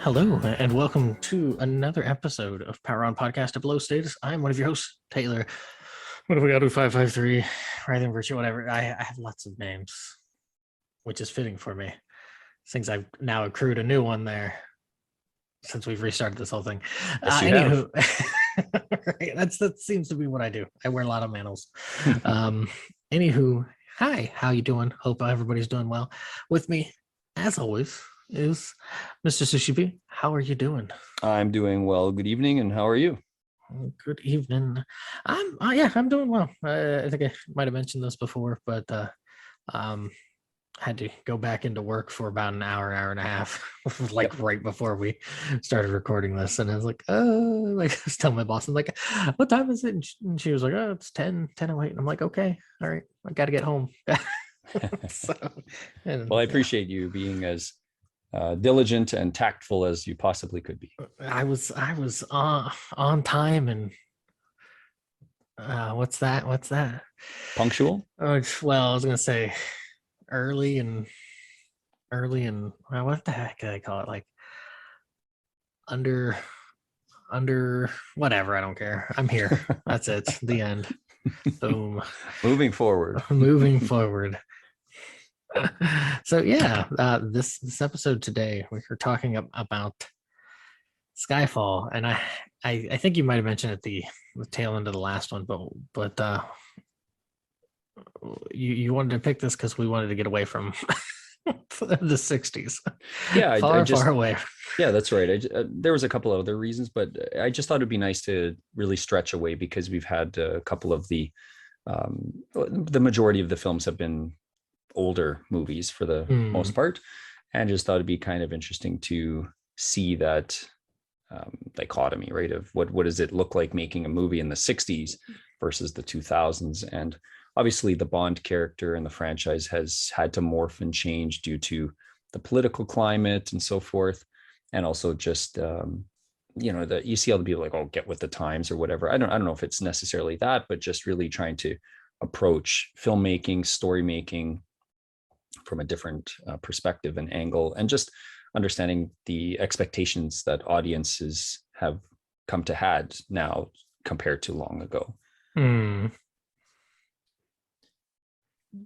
Hello, and welcome to another episode of Power On Podcast at 00Status. I'm one of your hosts, Taylor. What do we got to do? 553, Rising Virtue, whatever. I have lots of names, which is fitting for me. Since I've now accrued a new one there since we've restarted this whole thing. Yes, you Anywho, right, that seems to be what I do. I wear a lot of mantles. Anywho, hi, how you doing? Hope everybody's doing well. With me, as always, is Mr. Sushi B. How are you doing? I'm doing well. Good evening, and how are you? Good evening. I'm doing well. I think I might have mentioned this before, but had to go back into work for about an hour and a half, like right before we started recording this. And I was like, like I was telling my boss, I'm like, what time is it? And she was like, oh, it's 10:08. And I'm like, okay, all right, I got to get home. Well, I appreciate you being as diligent and tactful as you possibly could be. I was on time and what's that? Punctual? Well, I was gonna say early and well, what the heck did I call it? Like under whatever. I don't care. I'm here. That's it. The end. Boom. Moving forward. Moving forward. So yeah, this episode today we were talking about Skyfall, and I think you might have mentioned at the tail end of the last one, but you wanted to pick this because we wanted to get away from the 60s. Yeah, far away. Yeah, that's right. There was a couple of other reasons, but I just thought it'd be nice to really stretch away because we've had a couple of the majority of the films have been older movies for the most part, and just thought it'd be kind of interesting to see that dichotomy, right, of what does it look like making a movie in the 60s versus the 2000s. And obviously the Bond character and the franchise has had to morph and change due to the political climate and so forth, and also just that you see all the people like, oh, get with the times or whatever. I don't know if it's necessarily that, but just really trying to approach filmmaking, story making from a different perspective and angle, and just understanding the expectations that audiences have come to had now compared to long ago.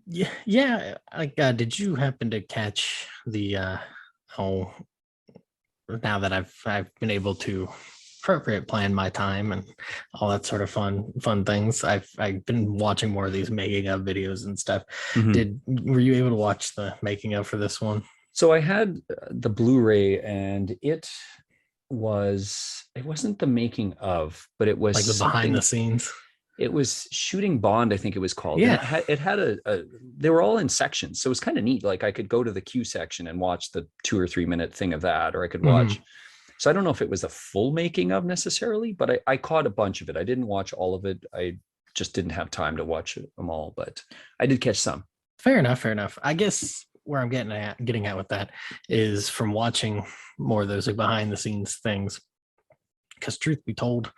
Yeah. Like, did you happen to catch the now that I've been able to appropriate plan my time and all that sort of fun things, I've been watching more of these making of videos and stuff. Were you able to watch the making of for this one? So I had the Blu-ray, and it wasn't the making of, but it was like the behind the scenes. It was Shooting Bond, I think it was called. Yeah. It had they were all in sections. So it was kind of neat. Like I could go to the Q section and watch the 2 or 3 minute thing of that, or I could watch. So I don't know if it was a full making of necessarily, but I caught a bunch of it. I didn't watch all of it. I just didn't have time to watch them all, but I did catch some. Fair enough. I guess where I'm getting at with that is from watching more of those like behind the scenes things. Because truth be told,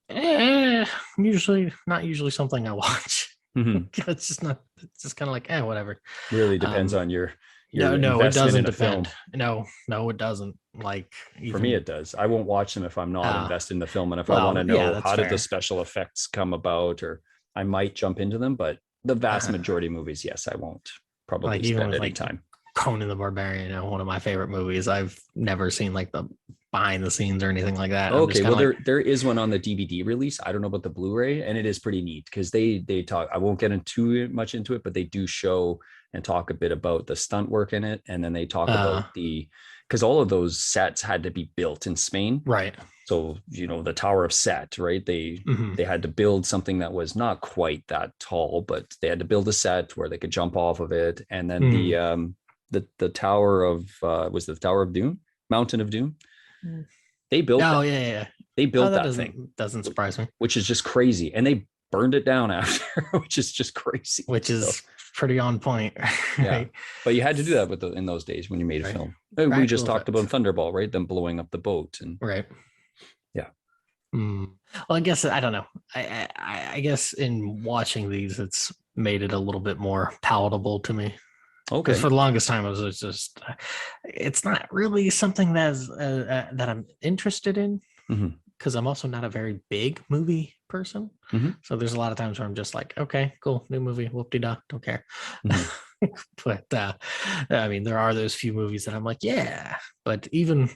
not usually something I watch. It's just kind of like, whatever. Really depends on your no, it doesn't depend. No, it doesn't. Like, for me, it does. I won't watch them if I'm not invested in the film, and if I want to know how did the special effects come about, or I might jump into them. But the vast majority of movies, yes, I won't probably spend any time. Conan the Barbarian, one of my favorite movies. I've never seen like the behind the scenes or anything like that. Okay, well, there is one on the DVD release. I don't know about the Blu-ray, and it is pretty neat because they talk. I won't get too much into it, but they do show and talk a bit about the stunt work in it, and then they talk about because all of those sets had to be built in Spain, right? So the Tower of Set, right? They had to build something that was not quite that tall, but they had to build a set where they could jump off of it, and then the Tower of was the Tower of Doom, Mountain of Doom. They built. Oh, yeah. They built that thing. Doesn't surprise me. Which is just crazy, and they burned it down after, which is just crazy. Which is pretty on point. Right? Yeah, but you had to do that in those days when you made a film. We just talked about Thunderball, right? Them blowing up the boat, and right. Yeah. Well, I guess I don't know. I guess in watching these, it's made it a little bit more palatable to me. Okay. Because for the longest time, it was just, it's not really something that's that I'm interested in. Because I'm also not a very big movie person. So there's a lot of times where I'm just like, okay, cool, new movie, whoop-de-da, don't care. But I mean, there are those few movies that I'm like, yeah. But even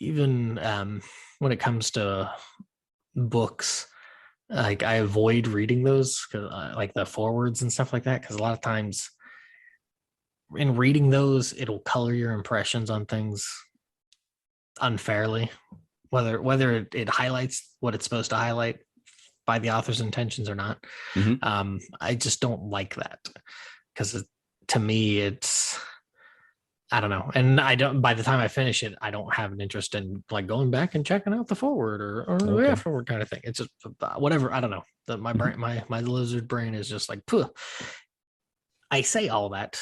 when it comes to books, like I avoid reading those, because like the forwards and stuff like that, because a lot of times in reading those, it'll color your impressions on things unfairly, whether it highlights what it's supposed to highlight by the author's intentions or not. I just don't like that, because to me, it's, I don't know. And I don't, by the time I finish it, I don't have an interest in like going back and checking out the forward or the afterward kind of thing. It's just whatever. I don't know. My brain, my lizard brain is just like, Puh. I say all that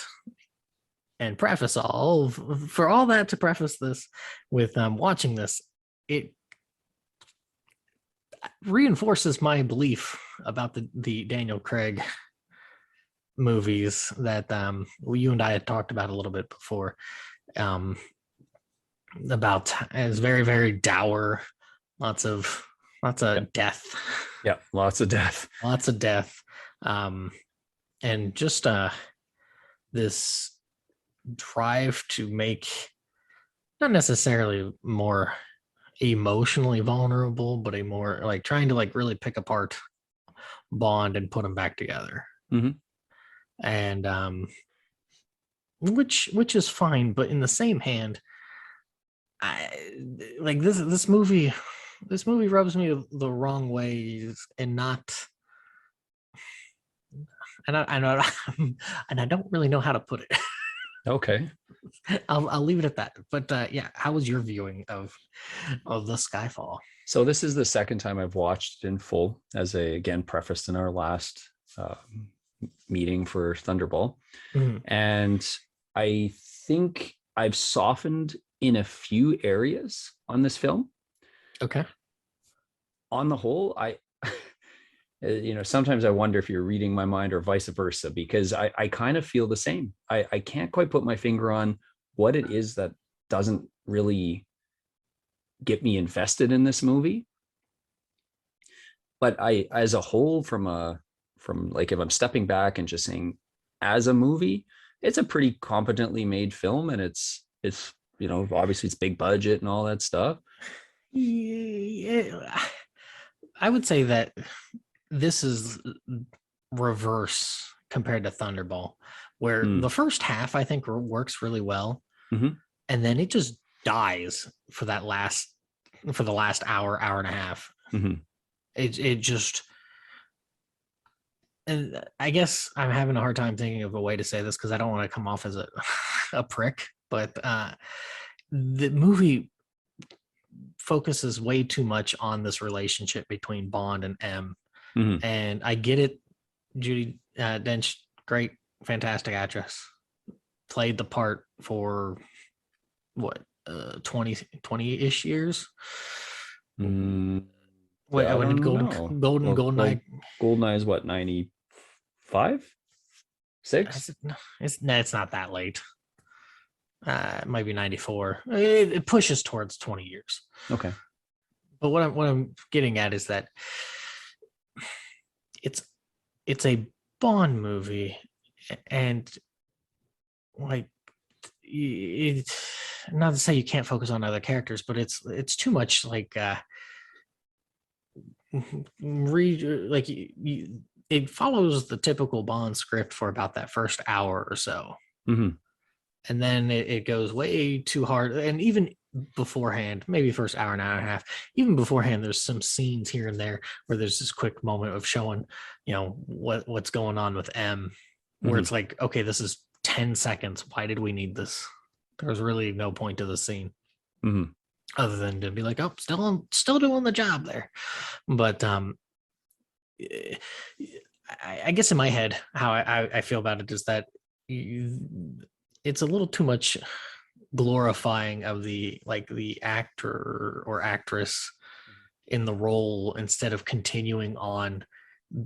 and preface all for all that to preface this with watching this. It reinforces my belief about the Daniel Craig movies that you and I had talked about a little bit before, about as very, very dour, lots of death. Yeah, lots of death. And just this drive to make not necessarily more emotionally vulnerable, but a more like trying to like really pick apart Bond and put them back together. And which is fine, but in the same hand, I like this movie rubs me the wrong ways, and not, and I know and I don't really know how to put it. Okay. I'll leave it at that. But yeah, how was your viewing of the Skyfall? So this is the second time I've watched it in full, as again prefaced in our last meeting for Thunderball. And I think I've softened in a few areas on this film. Okay. On the whole, I sometimes I wonder if you're reading my mind or vice versa, because I kind of feel the same. I can't quite put my finger on what it is that doesn't really get me invested in this movie. But I, as a whole, from like, if I'm stepping back and just saying, as a movie, it's a pretty competently made film, and it's obviously it's big budget and all that stuff. Yeah, I would say that this is reverse compared to Thunderball, where the first half I think works really well, and then it just dies for the last hour and a half. It just, and I guess I'm having a hard time thinking of a way to say this, because I don't want to come off as a prick, but the movie focuses way too much on this relationship between Bond and M. And I get it. Judi Dench, great, fantastic actress, played the part for what, 20-ish years. Wait, when Goldeneye is what, 95, 6? It's not that late. It might be 94. It pushes towards 20 years. Okay. But what I'm getting at is that it's a Bond movie, and like, not to say you can't focus on other characters, but it's too much like it follows the typical Bond script for about that first hour or so. And then it goes way too hard. And even beforehand, maybe first hour and a half, even beforehand, there's some scenes here and there where there's this quick moment of showing, what's going on with M, where it's like, okay, this is 10 seconds. Why did we need this? There's really no point to the scene, other than to be like, oh, still doing the job there. But I guess in my head, how I feel about it is that it's a little too much glorifying of the actor or actress in the role, instead of continuing on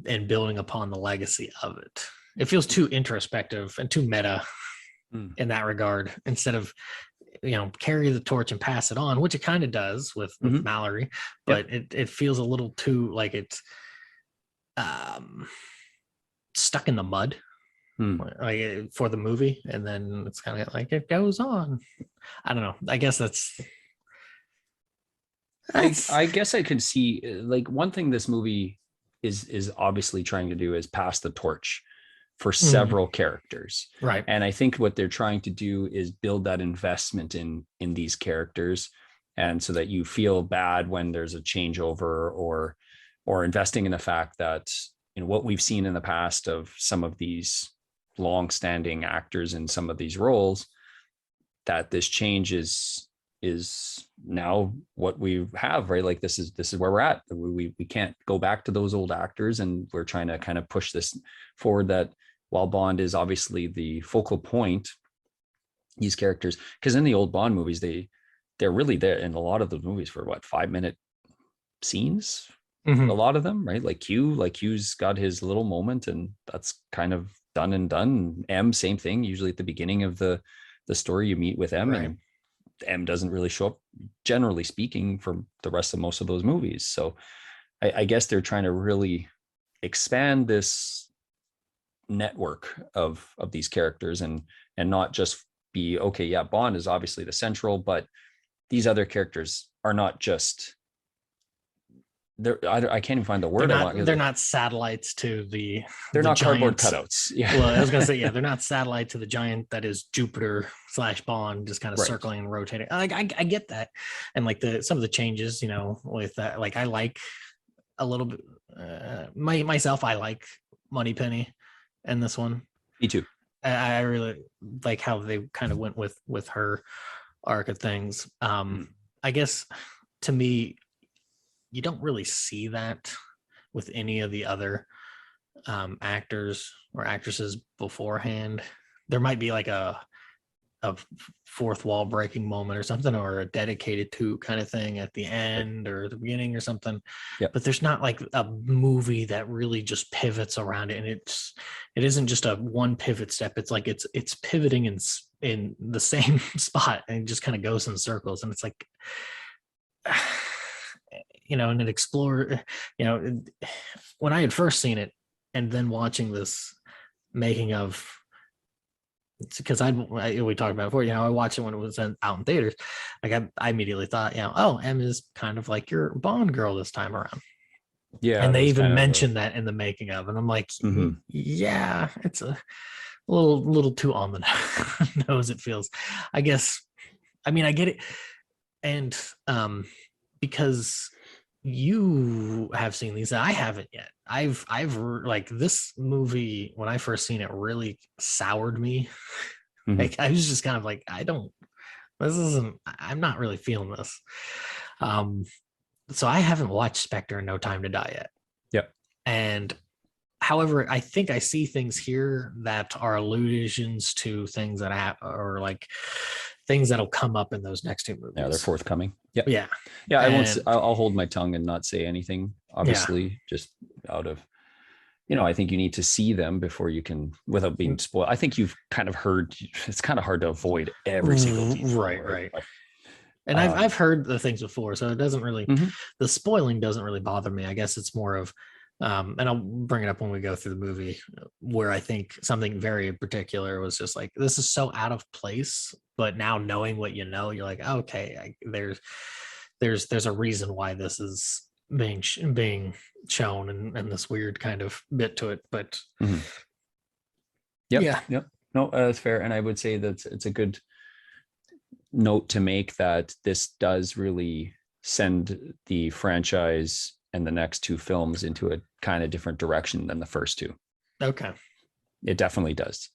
and building upon the legacy of it. It feels too introspective and too meta in that regard, instead of, carry the torch and pass it on, which it kind of does with Mallory, but it feels a little too like it's stuck in the mud like for the movie, and then it's kind of like it goes on. I don't know. I guess that's I guess I could see like one thing this movie is obviously trying to do is pass the torch for several characters. Right. And I think what they're trying to do is build that investment in these characters. And so that you feel bad when there's a changeover, or investing in the fact that, what we've seen in the past of some of these long-standing actors in some of these roles, that this change is now what we have, right? Like this is where we're at. We can't go back to those old actors, and we're trying to kind of push this forward, that while Bond is obviously the focal point, these characters, because in the old Bond movies, they're really there in a lot of the movies for 5-minute scenes. A lot of them, right? Like Q's got his little moment, and that's kind of done and done. M, same thing. Usually at the beginning of the story, you meet with M, right, and M doesn't really show up, generally speaking, for the rest of most of those movies. So I guess they're trying to really expand this network of these characters, and not just be, okay, yeah, Bond is obviously the central, but these other characters are not just, I can't even find the word. They're not satellites to they're not cardboard giants. cutouts. Yeah. Well, I was gonna say, they're not satellite to the giant that is Jupiter / Bond, just kind of circling and rotating. I get that, and like some of the changes, with that, like I like a little bit. Myself, I like Moneypenny in this one. Me too. I really like how they kind of went with her arc of things. I guess to me, you don't really see that with any of the other actors or actresses beforehand. There might be like a fourth wall breaking moment or something, or a dedicated to kind of thing at the end or the beginning or something. Yep. But there's not like a movie that really just pivots around it, and it isn't just a one pivot step. It's like it's pivoting in the same spot, and it just kind of goes in circles, and it's like and it explored, when I had first seen it, and then watching this making of, because we talked about it before, I watched it when it was out in theaters. Like I immediately thought, oh, Em is kind of like your Bond girl this time around. Yeah. And they even mentioned that in the making of, and I'm like, yeah, it's a little too on the nose, it feels. I guess, I get it. And because you have seen these, I haven't yet. I've like, this movie, when I first seen it, really soured me. Like I was just kind of like, I'm not really feeling this. So I haven't watched Spectre and No Time to Die yet. Yep. And however, I think I see things here that are allusions to things that or like things that'll come up in those next two movies. Yeah, they're forthcoming. Yeah. Yeah. Yeah. I'll hold my tongue and not say anything, obviously, just out of, I think you need to see them before you can, without being spoiled. I think you've kind of heard, it's kind of hard to avoid every single detail. Right. And I've heard the things before, so it doesn't really, the spoiling doesn't really bother me. I guess it's more of, and I'll bring it up when we go through the movie, where I think something very particular was just like, this is so out of place, but now knowing what you're like, okay, there's a reason why this is being shown, and this weird kind of bit to it. But Yep. No, that's fair. And I would say that it's a good note to make, that this does really send the franchise and the next two films into a kind of different direction than the first two. Okay. It definitely does.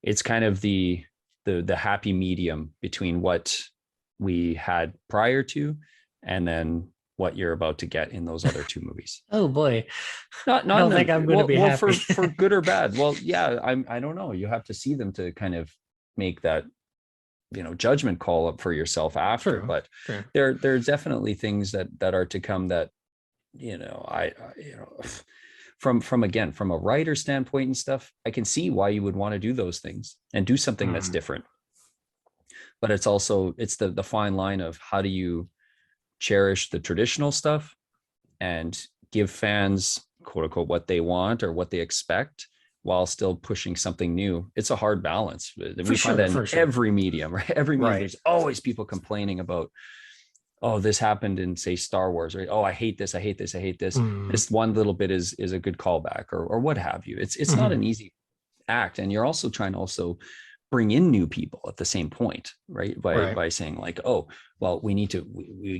It's kind of the happy medium between what we had prior to, and then what you're about to get in those other two movies. Oh boy. I don't think I'm going to be happy. for good or bad. Well, yeah, I don't know. You have to see them to kind of make that, judgment call up for yourself after. But there are definitely things that are to come that, from again, from a writer standpoint and stuff, I can see why you would want to do those things and do something that's different. But it's also, it's the fine line of how do you cherish the traditional stuff and give fans, quote unquote, what they want or what they expect, while still pushing something new. It's a hard balance. We find that in every medium, right? Every medium, there's always people complaining about, oh, this happened in, say, Star Wars, right? Oh, I hate this, I hate this, I hate this. This one little bit is a good callback, or what have you. It's not an easy act. And you're also trying to also bring in new people at the same point, right? By saying like, oh, well, we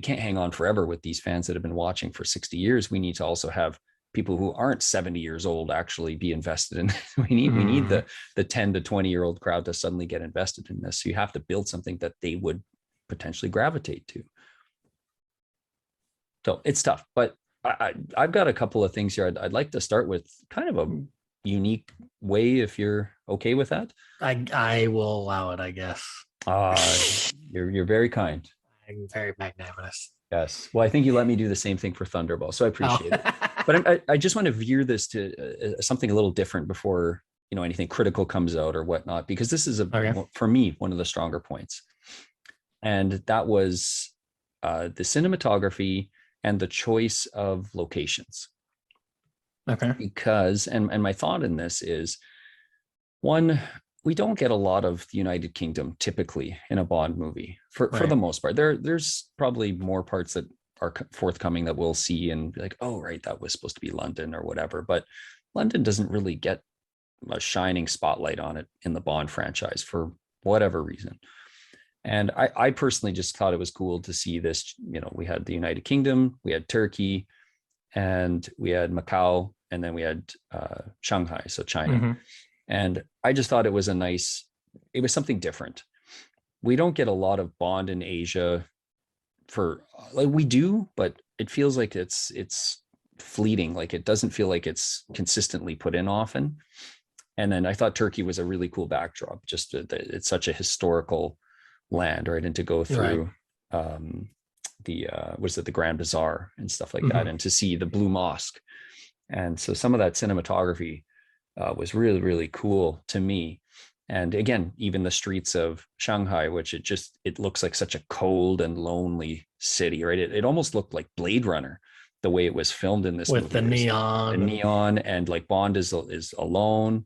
can't hang on forever with these fans that have been watching for 60 years. We need to also have people who aren't 70 years old actually be invested in. We need the 10 to 20-year-old crowd to suddenly get invested in this. So you have to build something that they would potentially gravitate to. So it's tough, but I've got a couple of things here. I'd like to start with kind of a unique way, if you're okay with that. I will allow it, I guess. You're very kind. I'm very magnanimous. Yes. Well, I think you let me do the same thing for Thunderball, so I appreciate it. But I just want to veer this to something a little different before anything critical comes out or whatnot, because this is for me one of the stronger points, and that was the cinematography and the choice of locations. Okay. Because and my thought in this is, one, we don't get a lot of the United Kingdom typically in a Bond movie for the most part. There's probably more parts that are forthcoming that we'll see and be like, oh, right, that was supposed to be London or whatever. But London doesn't really get a shining spotlight on it in the Bond franchise for whatever reason. And I personally just thought it was cool to see this. We had the United Kingdom, we had Turkey, and we had Macau, and then we had Shanghai, so China. And I just thought it was something different. We don't get a lot of Bond in Asia we do, but it feels like it's fleeting. Like it doesn't feel like it's consistently put in often. And then I thought Turkey was a really cool backdrop. Just it's such a historical land, right? And to go through the Grand Bazaar and stuff like that, and to see the Blue Mosque. And so some of that cinematography was really, really cool to me. And again, even the streets of Shanghai, which it looks like such a cold and lonely city, right? It almost looked like Blade Runner, the way it was filmed in this movie. With the neon. And like Bond is alone.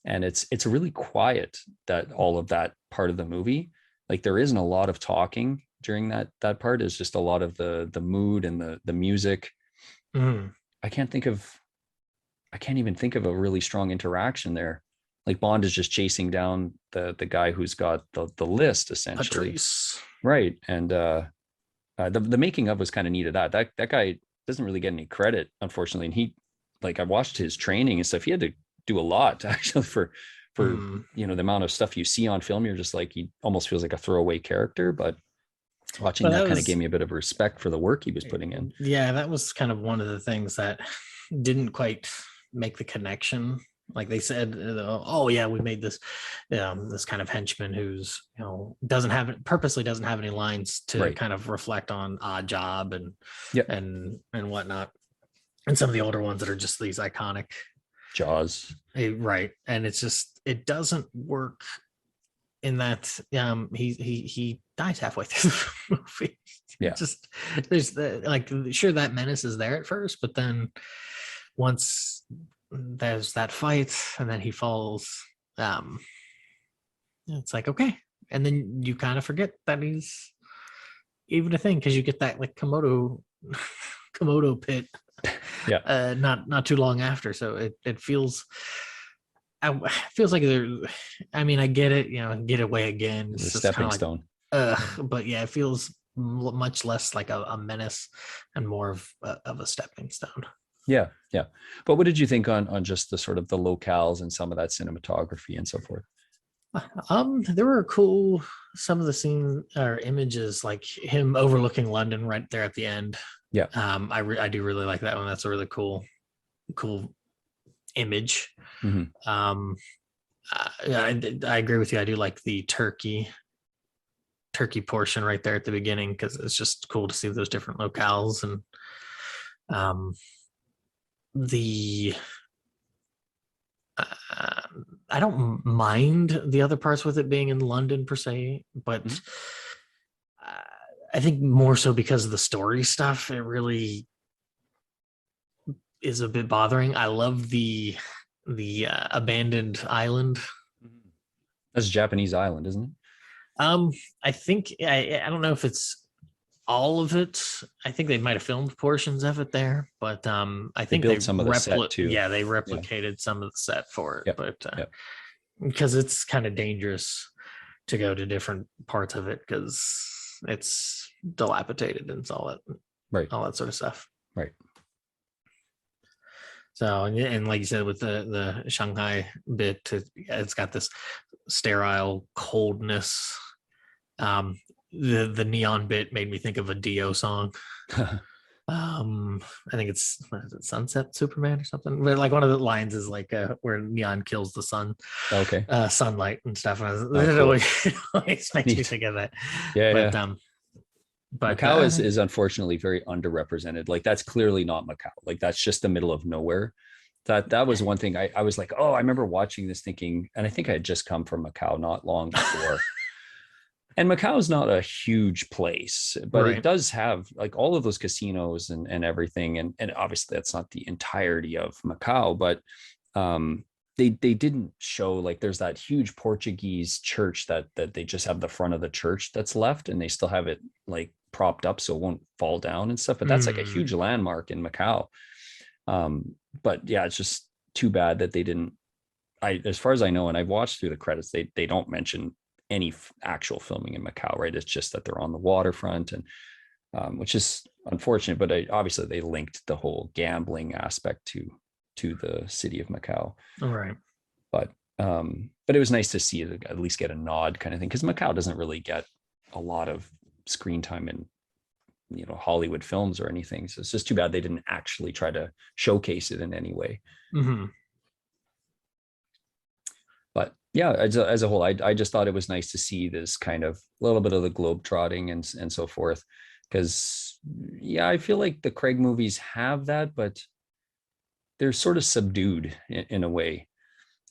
And it's really quiet, that all of that part of the movie. Like there isn't a lot of talking during that part. Is just a lot of the mood and the music. I can't even think of a really strong interaction there. Like Bond is just chasing down the guy who's got the list, essentially. Patrice. Right. And the making of was kind of neat of that guy doesn't really get any credit, unfortunately. And I watched his training and stuff. He had to do a lot actually for the amount of stuff you see on film. You're just like, he almost feels like a throwaway character, but watching that kind of gave me a bit of respect for the work he was putting in. Yeah, that was kind of one of the things that didn't quite make the connection. Like they said, oh yeah, we made this this kind of henchman who's purposely doesn't have any lines to kind of reflect on Odd Job and whatnot, and some of the older ones that are just these iconic Jaws, right? And it's just, it doesn't work in that he dies halfway through the movie. Yeah, just there's sure, that menace is there at first, but then once there's that fight and then he falls, it's like, okay, and then you kind of forget that he's even a thing, because you get that like Komodo pit not too long after. So it feels like I get it, get away again, it's the stepping stone. But yeah, it feels much less like a menace and more of a stepping stone. Yeah. But what did you think on just the sort of the locales and some of that cinematography and so forth? There were cool, some of the scenes or images, like him overlooking London right there at the end. Yeah. I do really like that one. That's a really cool image. I agree with you. I do like the Turkey portion right there at the beginning, because it's just cool to see those different locales. And the I don't mind the other parts with it being in London per se, but I think more so because of the story stuff, it really is a bit bothering. I love the abandoned island. That's a Japanese island, isn't it? I think I don't know if it's all of it. I think they might have filmed portions of it there, but I think built some of the set too. Yeah, they replicated some of the set for it, Yep. but Yep. because it's kind of dangerous to go to different parts of it because it's dilapidated and all that, right, all that sort of stuff. Right. So, and like you said, with the Shanghai bit, it's got this sterile coldness. The neon bit made me think of a Dio song. I think it's Sunset Superman or something. But like one of the lines is like where neon kills the sun. Okay. Sunlight and stuff. And cool. always makes me think of that. Yeah. But yeah. But Macau is unfortunately very underrepresented. Like that's clearly not Macau. Like that's just the middle of nowhere. That was one thing I was like, oh, I remember watching this thinking, and I think I had just come from Macau not long before. And Macau is not a huge place, but it does have like all of those casinos and everything. And obviously that's not the entirety of Macau, but they didn't show like there's that huge Portuguese church that they just have the front of the church that's left, and they still have it like propped up so it won't fall down and stuff. But that's like a huge landmark in Macau. But yeah, it's just too bad that they didn't. As far as I know, and I've watched through the credits, they don't mention any actual filming in Macau, right? It's just that they're on the waterfront, and which is unfortunate. But obviously, they linked the whole gambling aspect to the city of Macau. All right. But it was nice to see it at least get a nod kind of thing, because Macau doesn't really get a lot of screen time in Hollywood films or anything. So it's just too bad they didn't actually try to showcase it in any way. Mm-hmm. But yeah, as a whole, I just thought it was nice to see this kind of little bit of the globe trotting and so forth, because yeah, I feel like the Craig movies have that, but they're sort of subdued in a way.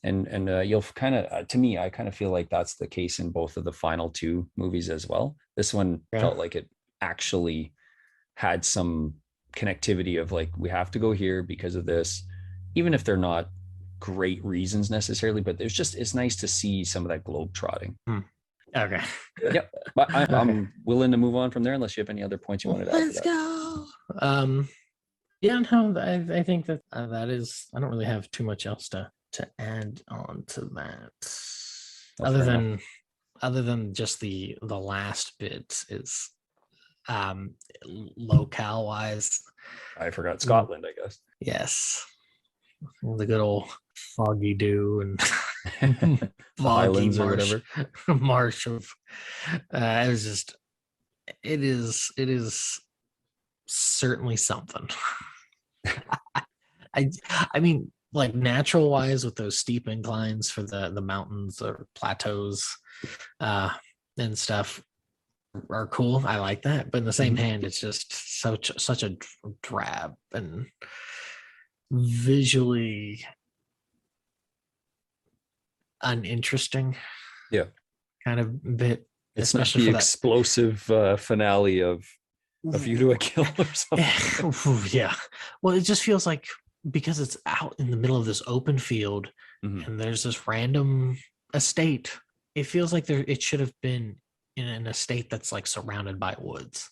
And you'll kind of, to me, I kind of feel like that's the case in both of the final two movies as well. This one felt like it actually had some connectivity of like, we have to go here because of this, even if they're not great reasons necessarily, but it's nice to see some of that globe trotting. Okay. Yep. But I'm willing to move on from there unless you have any other points you wanted to add. Let's go. Yeah, no, I think that that is, I don't really have too much else to add on to that. Other than just the last bit is locale wise. I forgot Scotland, I guess. Yes. The good old foggy dew and foggy or whatever marsh of it was just it is certainly something. I mean, like natural wise with those steep inclines for the mountains or plateaus and stuff are cool. I like that, but in the same hand, it's just such a drab and visually uninteresting kind of bit. It's especially not the explosive finale of A View to a Kill or something. Yeah. Well, it just feels like because it's out in the middle of this open field and there's this random estate, it feels like it should have been in an estate that's like surrounded by woods.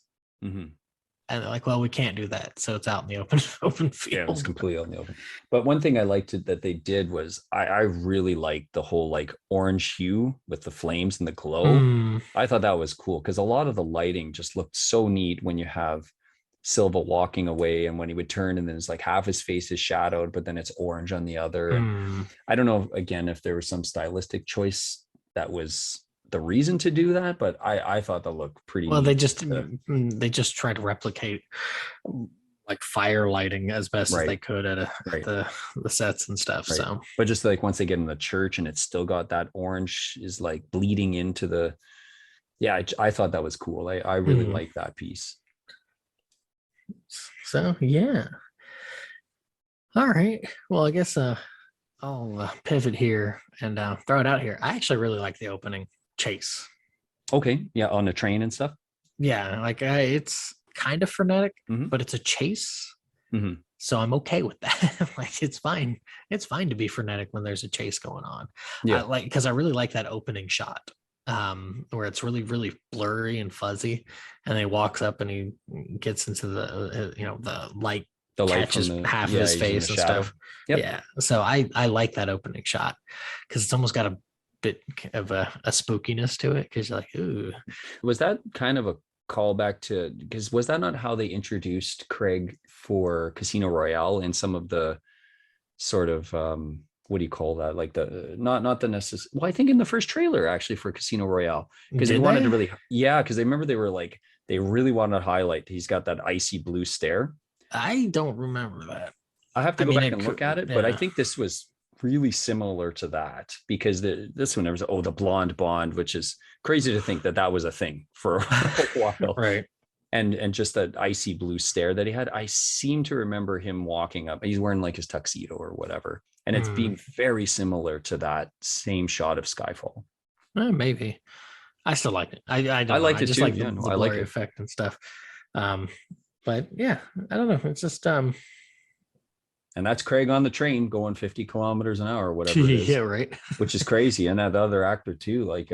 And they're like, well, we can't do that, so it's out in the open field. Yeah, it's completely out in the open. But one thing I liked that they did was I really liked the whole like orange hue with the flames and the glow. I thought that was cool because a lot of the lighting just looked so neat when you have Silva walking away and when he would turn and then it's like half his face is shadowed, but then it's orange on the other. And I don't know, again, if there was some stylistic choice that was the reason to do that, but I thought that looked pretty well neat. They just try to replicate like fire lighting as best as they could at the sets and stuff. So but just like once they get in the church and it's still got that orange is like bleeding into the I thought that was cool. I really like that piece. So yeah, All right. Well, I guess I'll pivot here and throw it out here. I actually really like the opening chase. Okay, yeah, on the train and stuff. Yeah, like it's kind of frenetic, Mm-hmm. but it's a chase. Mm-hmm. So I'm okay with that. Like it's fine. It's fine to be frenetic when there's a chase going on. I Yeah. like because I really like that opening shot where it's really really blurry and fuzzy, and he walks up and he gets into the the light The light from catches the, half of yeah, his he's in the face and shadow. stuff. Yep. Yeah. So I like that opening shot because it's almost got a bit of a spookiness to it because you're like, ooh. Was that kind of a callback to, because was that not how they introduced Craig for Casino Royale in some of the sort of what do you call that, like the not the necessary, well, I think in the first trailer actually for Casino Royale, because they Did wanted to they? really, yeah, because they remember they were like, they really wanted to highlight he's got that icy blue stare. I don't remember that. I have to I go mean, back it and look could, at it, but I yeah. think this was really similar to that, because this one there was, oh, the blonde Bond, which is crazy to think that that was a thing for a while. Right. And just that icy blue stare that he had, I seem to remember him walking up, he's wearing like his tuxedo or whatever, and it's Hmm. being very similar to that same shot of Skyfall. Maybe. I still like it. I I don't know. liked I it just too, like yeah, no, the I like blurry it. effect and stuff. Um, but yeah, I don't know. It's just And that's Craig on the train going 50 kilometers an hour or whatever it yeah, is, right. which is crazy. And that the other actor too, like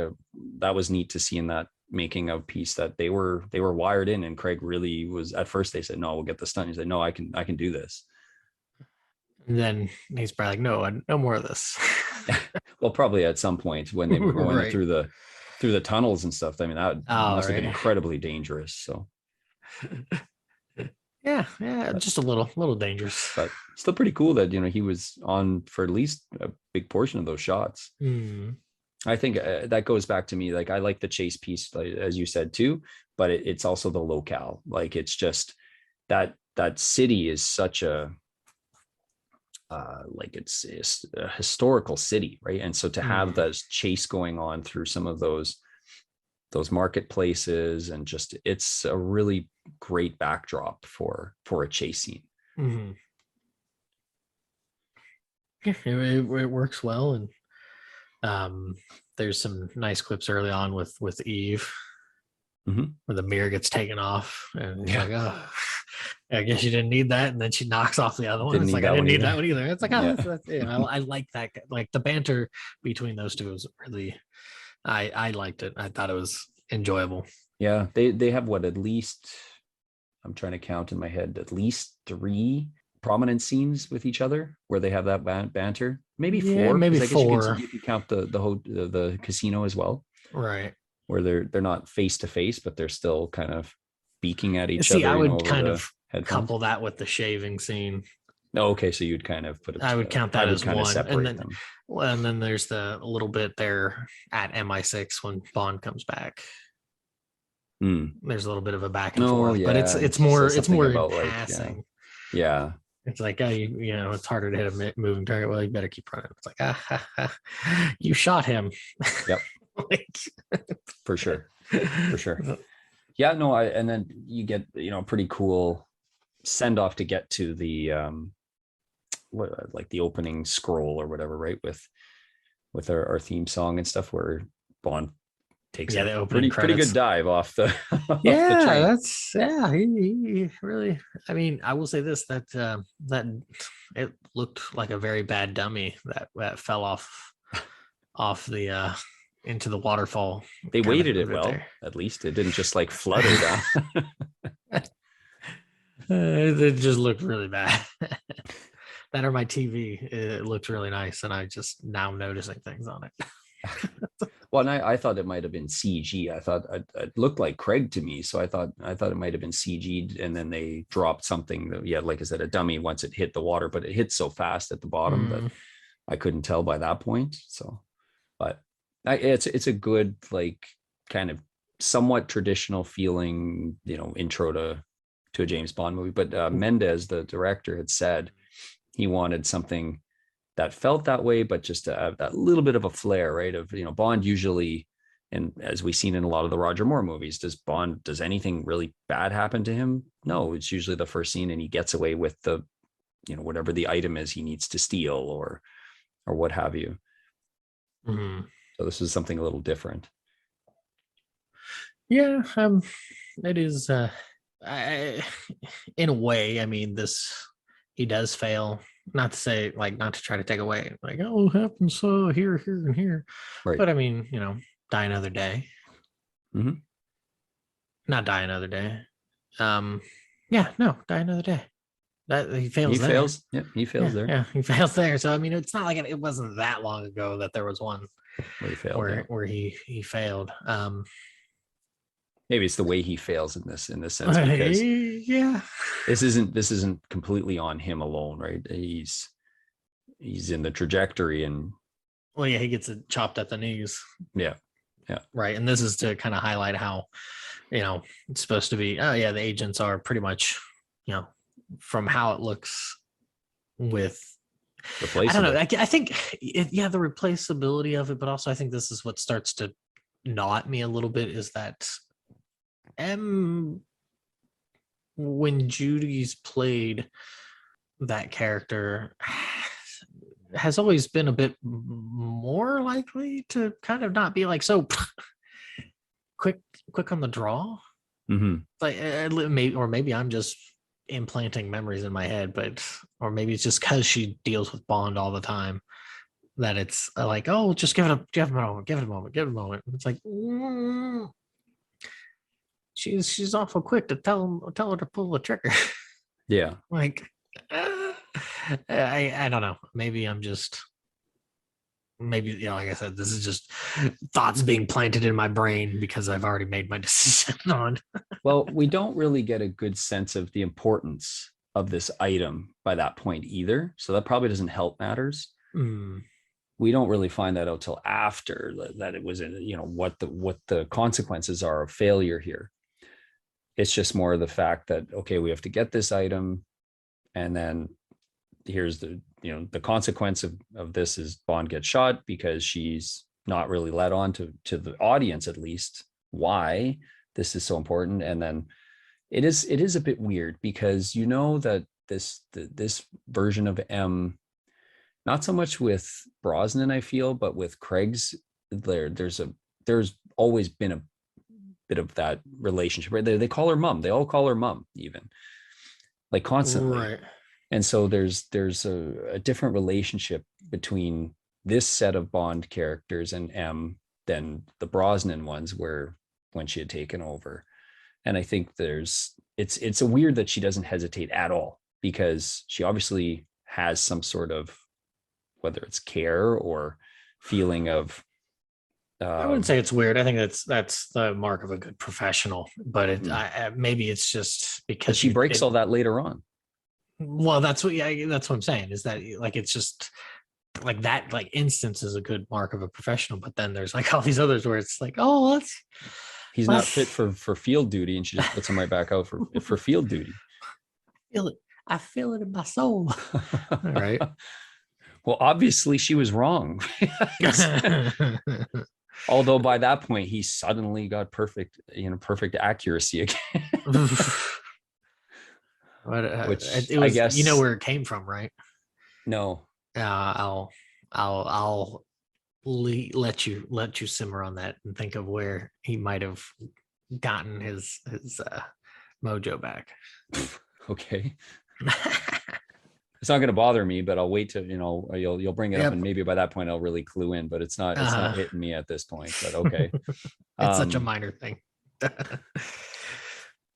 that was neat to see in that making of piece that they were wired in, and Craig really was, at first they said, no, we'll get the stunt. He said, no, I can do this. And then he's probably like, no, no more of this. Well, probably at some point when they were going Right. through the tunnels and stuff. I mean, that All must have been right. incredibly dangerous. So, Yeah, yeah, but, just a little dangerous. but still pretty cool that, he was on for at least a big portion of those shots. Hmm. I think that goes back to me. Like, I like the chase piece, like, as you said too, but it's also the locale. Like, it's just that city is such a, like it's a historical city, right? And so to have Hmm. this chase going on through some of those marketplaces, and just, it's a really great backdrop for a chase scene. Hmm. Yeah, it works well, and um, there's some nice clips early on with Eve Mm-hmm. where the mirror gets taken off, and he's Yeah, like, "Oh, I guess you didn't need that." And then she knocks off the other one. didn't It's need like I that didn't one need that either. one either. It's like, oh, Yeah. I like that. Like the banter between those two was really, I liked it. I thought it was enjoyable. Yeah, they have what, at least, I'm trying to count in my head, at least three prominent scenes with each other where they have that banter. Maybe Yeah, four, maybe because I guess you could four. you could count the casino as well, Right. where they're not face to face, but they're still kind of beaking at each See, other, I would over kind the of headphones. couple that with the shaving scene. Oh, okay, so you'd kind of put it. I would count I that would as kind of one, and separate then, them. well, and then there's the little bit there at MI6 when Bond comes back. Mm. There's a little bit of a back and Oh forth, but yeah, and it's she more says it's something more in about, like, yeah, passing. yeah, It's like, oh, it's harder to hit a moving target. Well, you better keep running. It's like, you shot him. yep, Like, for sure, for sure. Yeah, no, and then you get, pretty cool send off to get to the what, like the opening scroll or whatever, right? With our theme song and stuff, where Bond takes yeah, a the opening pretty good credits. dive off the off the Yeah, train. that's yeah. He really. I mean, I will say this that it looked like a very bad dummy that fell off the into the waterfall They kind weighted of it bit well, there. at least it didn't just like flutter down. It just looked really bad. That or my TV, it looked really nice, and I just now noticing things on it. Well, and I thought it might have been CG. I thought it looked like Craig to me, so I thought it might have been CG'd, and then they dropped something that, yeah, like I said, a dummy once it hit the water, but it hit so fast at the bottom that Mm, I couldn't tell by that point. So, but it's a good, like, kind of somewhat traditional feeling, intro to a James Bond movie. But Mendez, the director, had said he wanted something that felt that way, but just to have that little bit of a flair, right? Of, Bond usually, and as we've seen in a lot of the Roger Moore movies, does anything really bad happen to him? No, it's usually the first scene, and he gets away with the whatever the item is he needs to steal or what have you. Mm-hmm. So this is something a little different. Yeah, it is. I, in a way, I mean, he does fail. Not to say not to try to take away oh, it happens here, and here, Right. but I mean, die another day. Mm-hmm. Not die another day. Yeah, no, die another day. That he fails. He there. fails. Yeah, he fails there. Yeah, he fails there. So I mean, it's not like it wasn't that long ago that there was one Where he failed. where he failed. Maybe it's the way he fails in this sense, because yeah, this isn't completely on him alone, right? He's in the trajectory, and well, yeah, he gets it chopped at the knees. Yeah. Right. And this is to kind of highlight how, it's supposed to be, oh yeah, the agents are pretty much, from how it looks with, I don't know. I think, the replaceability of it, but also I think this is what starts to knot me a little bit, is that when Judy's played that character, has always been a bit more likely to kind of not be so quick on the draw. Mm-hmm. Maybe I'm just implanting memories in my head, or maybe it's just because she deals with Bond all the time that it's oh, just give it a moment. It's she's awful quick to tell her to pull the trigger. Yeah. I don't know. Maybe I'm just, like I said, this is just thoughts being planted in my brain because I've already made my decision on. Well, we don't really get a good sense of the importance of this item by that point either. So that probably doesn't help matters. We don't really find that out till after that it was what the consequences are of failure here. It's just more the fact that, okay, we have to get this item, and then here's the consequence of this is Bond gets shot, because she's not really let on to the audience, at least, why this is so important. And then it is a bit weird, because that this version of M, not so much with Brosnan, I feel, but with Craig's, there's always been a bit of that relationship, right? They call her mom. They all call her mom, even constantly. Right. And so there's a different relationship between this set of Bond characters and M than the Brosnan ones were when she had taken over. And I think it's a weird that she doesn't hesitate at all, because she obviously has some sort of, whether it's care or feeling of, I wouldn't say it's weird. I think that's the mark of a good professional, but maybe it's just because she breaks all that later on. Well, that's what I'm saying, is that it's just that instance is a good mark of a professional, but then there's all these others where it's oh, he's not fit for field duty, and she just puts him right back out for field duty. I feel it in my soul. All right. Well, obviously she was wrong. Although by that point he suddenly got perfect accuracy again. But which it was, I guess, where it came from, right? No. I'll let you simmer on that and think of where he might have gotten his mojo back. Okay. It's not going to bother me, but I'll wait to, you'll bring it up, and maybe by that point I'll really clue in, but it's not hitting me at this point, but okay. It's such a minor thing.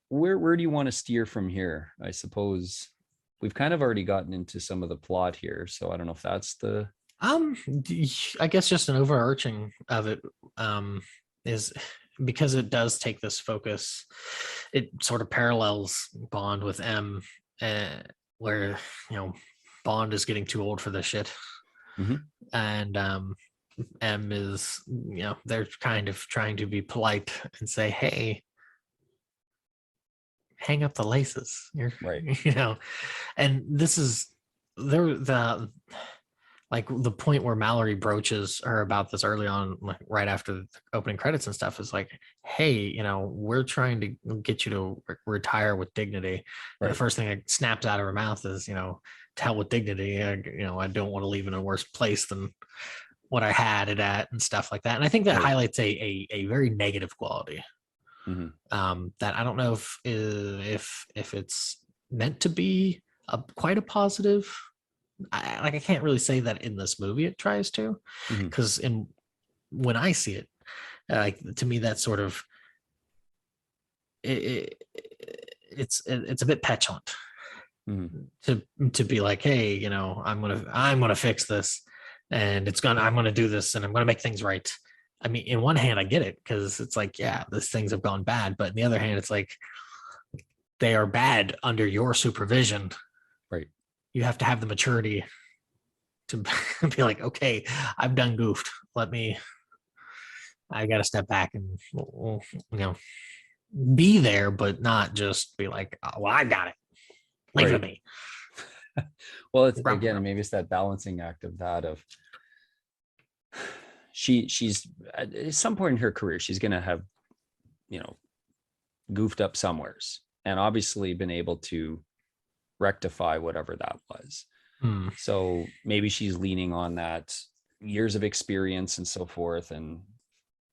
Where do you want to steer from here? I suppose we've kind of already gotten into some of the plot here, so I don't know if that's the I guess just an overarching of it is, because it does take this focus, it sort of parallels Bond with M, where Bond is getting too old for this shit. Mm-hmm. And M is, they're kind of trying to be polite and say, hey, hang up the laces. You're right. And this is like the point where Mallory broaches her about this early on, like right after the opening credits and stuff, is like, hey, you know, we're trying to get you to retire with dignity. And the first thing that snaps out of her mouth is, you know, to hell with dignity. You know, I don't want to leave in a worse place than what I had it at and stuff like that. And I think that highlights a very negative quality. That I don't know if it's meant to be quite a positive. I can't really say that in this movie it tries to, because when I see it, like to me that's sort of it's a bit petulant to be like, hey, you know, I'm gonna fix this, and I'm gonna do this, and I'm gonna make things right. I mean, in one hand, I get it, because it's like, yeah, these things have gone bad, but in the other hand, it's like they are bad under your supervision. Right. You have to have the maturity to be like, okay, I've done goofed. I got to step back and, you know, be there, but not just be like, oh, well, I got it. Leave it to me. Well, it's again, maybe it's that balancing act of that of she's at some point in her career, she's going to have, you know, goofed up somewheres, and obviously been able to rectify whatever that was. So maybe she's leaning on that years of experience and so forth, and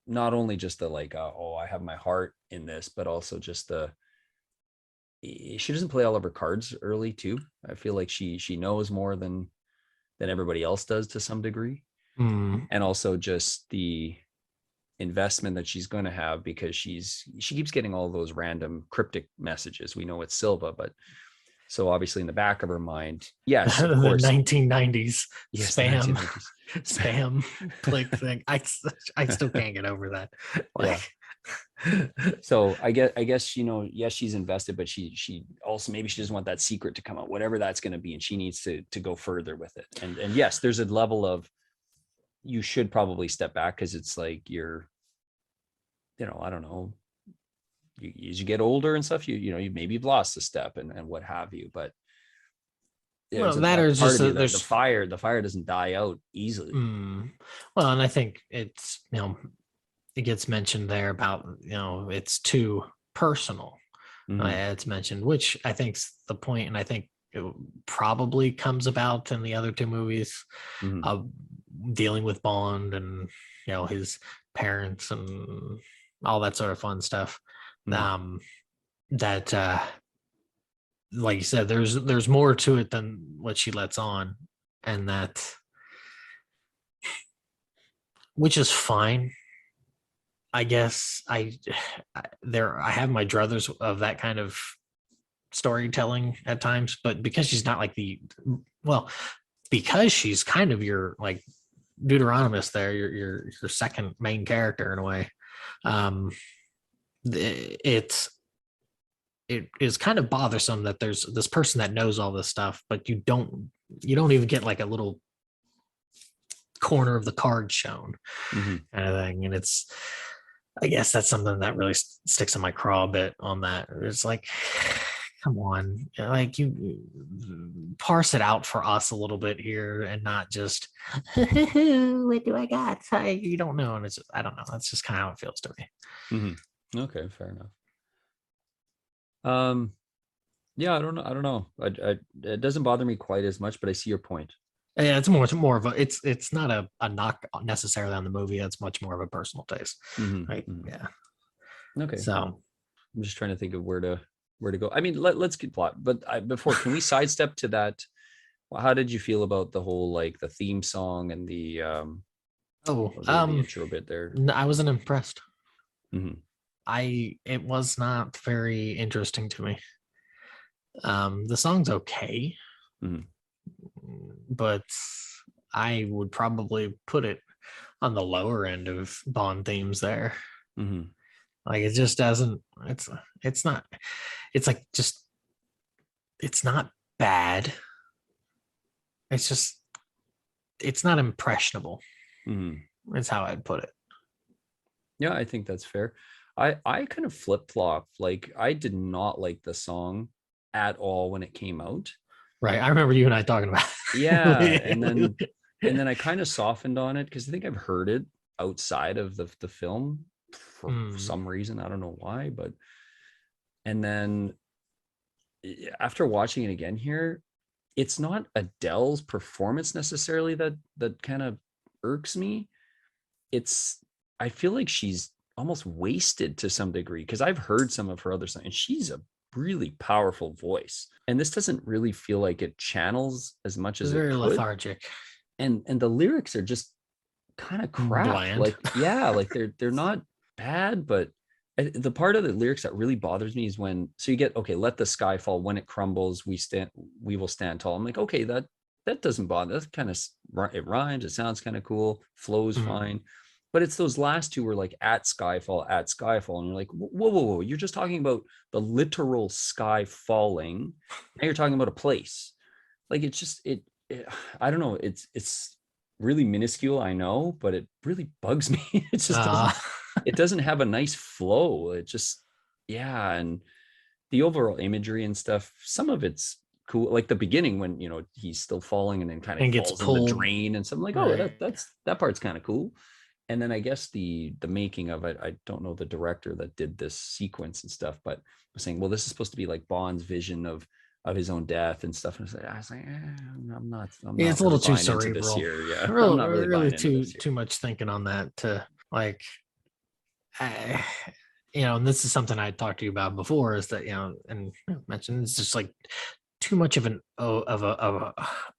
not only just the like, oh, I have my heart in this, but also just she doesn't play all of her cards early too. I feel like she knows more than everybody else does to some degree. And also just the investment that she's going to have, because she keeps getting all those random cryptic messages. We know it's Silva, but so obviously in the back of her mind, yes, of course, 1990s spam, 1990s. spam click thing. I still can't get over that. Like, so I guess, you know, yes, she's invested, but she also, maybe she doesn't want that secret to come out, whatever that's going to be, and she needs to go further with it. And yes, there's a level of, you should probably step back, because it's like you're, you know, I don't know, as you get older and stuff, you know, you've lost a step and what have you, but well, that is just the fire doesn't die out easily. Well, and I think it's, you know, it gets mentioned there about, you know, it's too personal. It's mentioned, which I think's the point, and I think it probably comes about in the other two movies, dealing with Bond and, you know, his parents and all that sort of fun stuff. That like you said, there's more to it than what she lets on, and that, which is fine, I guess. I have my druthers of that kind of storytelling at times, but because she's not like because she's kind of your like Deuteronomist there, your second main character in a way. It is kind of bothersome that there's this person that knows all this stuff, but you don't even get like a little corner of the card shown, kind of thing. And it's, I guess that's something that really sticks in my craw a bit on that. It's like, come on, like, you parse it out for us a little bit here, and not just what do I got? You don't know. And it's just, I don't know. That's just kind of how it feels to me. Okay, fair enough. Yeah, I don't know. It doesn't bother me quite as much, but I see your point. Yeah, it's more of a, it's not a knock necessarily on the movie. It's much more of a personal taste. Right. Yeah. Okay. So I'm just trying to think of where to go. I mean, let's get plot, but before, can we sidestep to that? Well, how did you feel about the whole, like, the theme song and the the intro bit there? I wasn't impressed. It was not very interesting to me. The song's okay, but I would probably put it on the lower end of Bond themes there. Like, it just doesn't, it's not, it's like, just, it's not bad. It's just, it's not impressionable. Is how I'd put it. Yeah, I think that's fair. I kind of flip-flop. Like, I did not like the song at all when it came out. Right. I remember you and I talking about it. Yeah. And then and then I kind of softened on it because I think I've heard it outside of the film for some reason. I don't know why, but and then after watching it again here, it's not Adele's performance necessarily that kind of irks me. I feel like she's almost wasted to some degree because I've heard some of her other songs and she's a really powerful voice. And this doesn't really feel like it channels as much as it very could. lethargic. And the lyrics are just kind of crap. Bland. Like, yeah, like they're not bad, but the part of the lyrics that really bothers me is when you get, okay, let the sky fall, when it crumbles, we will stand tall. I'm like, okay, that doesn't bother. That's kind of, it rhymes, it sounds kind of cool, flows fine. But it's those last two were like at Skyfall, and you're like, whoa, you're just talking about the literal sky falling. Now you're talking about a place. Like it's just it I don't know. It's really minuscule, I know, but it really bugs me. It just it doesn't have a nice flow. It just, yeah, and the overall imagery and stuff, some of it's cool, like the beginning when he's still falling and then kind of falls in the drain and something, like, right. Oh, that part's kind of cool. And then I guess the making of it, I don't know the director that did this sequence and stuff, but was saying, well, this is supposed to be like Bond's vision of his own death and stuff. And I was like, I'm not yeah, it's a little too cerebral this here. Yeah, I'm not really too much thinking on that to like, and this is something I talked to you about before, is that and mentioned, it's just like too much of an a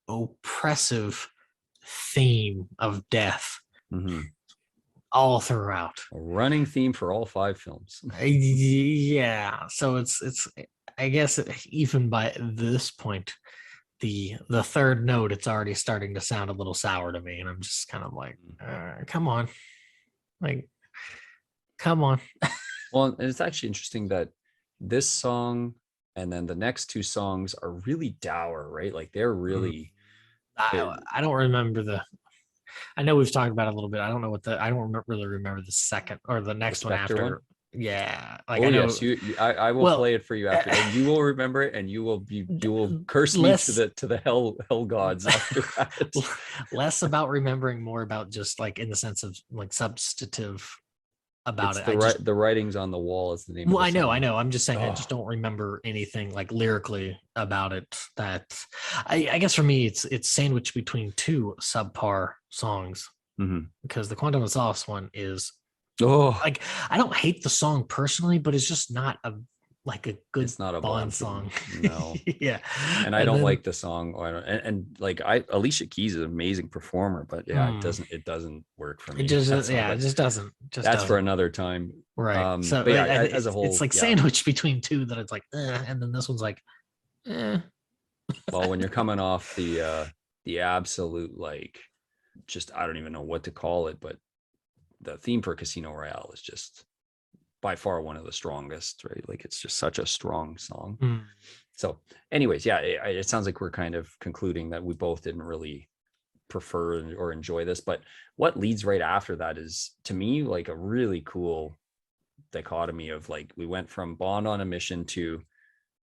oppressive theme of death. All throughout, a running theme for all 5 films. Yeah, so it's I guess even by this point, the third note, it's already starting to sound a little sour to me, and I'm just kind of like, come on, like, come on. Well, and it's actually interesting that this song and then the next 2 songs are really dour, right? Like they're really. I don't remember I know we've talked about it a little bit. I don't know I don't really remember the second or the next one after. One? Yeah, like, I know. Yes, I will play it for you after, and you will remember it, and you will curse me to the hell gods after that. Less about remembering, more about just like in the sense of like substantive about it's it. The writings on the wall is the name. Well, I know. I'm just saying, I just don't remember anything like lyrically about it. That I guess for me, it's sandwiched between 2 subpar songs, because the Quantum of Solace one is like, I don't hate the song personally, but it's just not a good, it's not a Bond song. No. Yeah. And I don't like the song, and like Alicia Keys is an amazing performer, but yeah, it doesn't work for me. It just it just doesn't. That's for another time. Right. So but yeah, as a whole, it's like sandwiched between 2 that it's like, and then this one's like, Well, when you're coming off the absolute, like, just, I don't even know what to call it, but the theme for Casino Royale is just by far one of the strongest, right? Like, it's just such a strong song. So anyways, yeah, it sounds like we're kind of concluding that we both didn't really prefer or enjoy this, but what leads right after that is, to me, like a really cool dichotomy of, like, we went from Bond on a mission to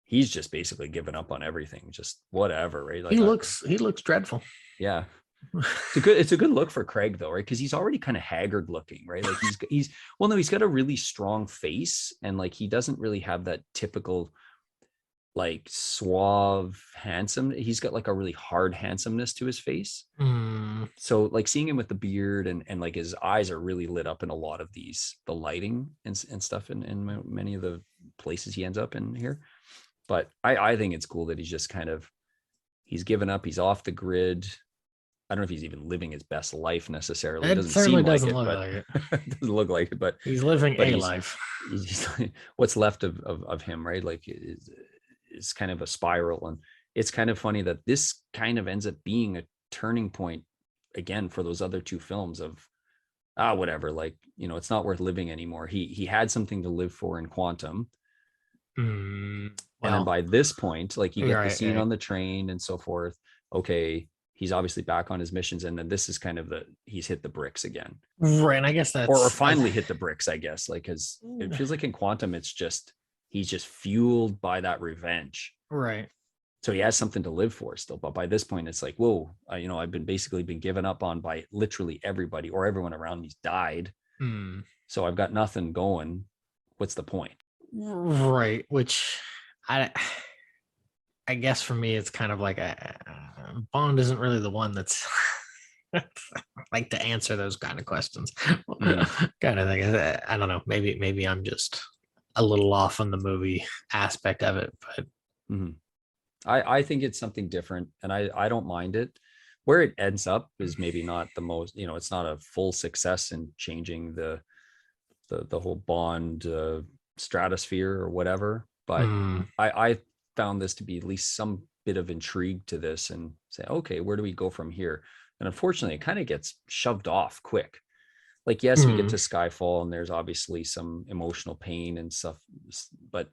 he's just basically given up on everything, just whatever, right? Like, he looks dreadful. Yeah. It's a good look for Craig though, right? Because he's already kind of haggard looking, right? Like he's got a really strong face, and like he doesn't really have that typical like suave handsome. He's got like a really hard handsomeness to his face. So like seeing him with the beard and like his eyes are really lit up in a lot of the lighting and stuff in many of the places he ends up in here. But I think it's cool that he's just kind of, he's given up, he's off the grid. I don't know if he's even living his best life necessarily. It doesn't look like it. It doesn't look like it, but he's living a life. He's what's left of him, right? Like it's kind of a spiral, and it's kind of funny that this kind of ends up being a turning point again for those other 2 films of whatever, like, it's not worth living anymore. He had something to live for in Quantum. And then by this point, like, you get the scene on the train and so forth. Okay, he's obviously back on his missions, and then this is kind of he's hit the bricks again, right? And I guess that's or finally hit the bricks, I guess, like, because it feels like in Quantum it's just he's just fueled by that revenge, right? So he has something to live for still. But by this point, it's like, whoa, I've been given up on by literally everybody, or everyone around me's died. So I've got nothing going. What's the point? Right. Which I guess for me, it's kind of like Bond isn't really the one that's like to answer those kind of questions. Kind of thing. I don't know. Maybe I'm just a little off on the movie aspect of it, but I think it's something different, and I don't mind it. Where it ends up is maybe not the most, it's not a full success in changing the whole Bond stratosphere or whatever. But I found this to be at least some bit of intrigue to this, and say, okay, where do we go from here? And unfortunately, it kind of gets shoved off quick. Like, yes, we get to Skyfall, and there's obviously some emotional pain and stuff, but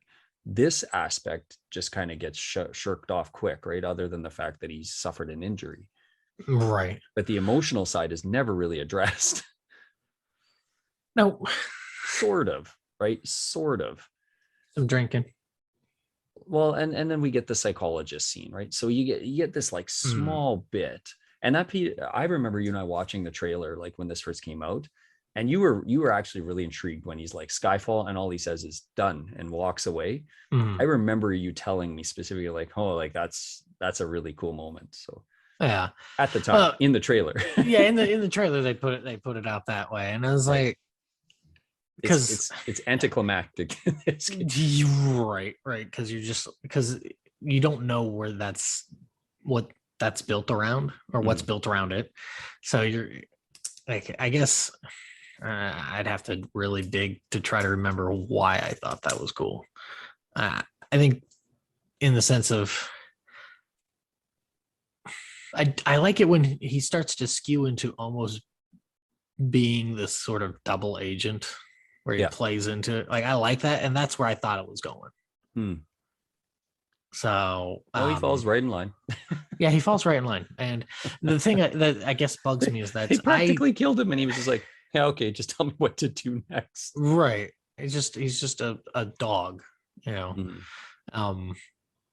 this aspect just kind of gets shirked off quick, right? Other than the fact that he's suffered an injury. Right. But the emotional side is never really addressed. No. Sort of, right? Sort of. Some drinking. Well, and then we get the psychologist scene, right? So you get this like small bit. And I remember you and I watching the trailer like when this first came out, and you were actually really intrigued when he's like Skyfall, and all he says is done and walks away. I remember you telling me specifically like, oh, like that's a really cool moment. So yeah, at the time in the trailer. Yeah, in the trailer they put it out that way, and I was like, because it's anticlimactic. Right, because because you don't know what that's built around, or what's built around it. So you're like, I guess I'd have to really dig to try to remember why I thought that was cool. I think in the sense of, I like it when he starts to skew into almost being this sort of double agent where he plays into it. Like, I like that, and that's where I thought it was going. So he falls right in line. Yeah, he falls right in line. And the thing that I guess bugs me is that they practically killed him, and he was just like, yeah, okay, just tell me what to do next. Right. He's just a dog,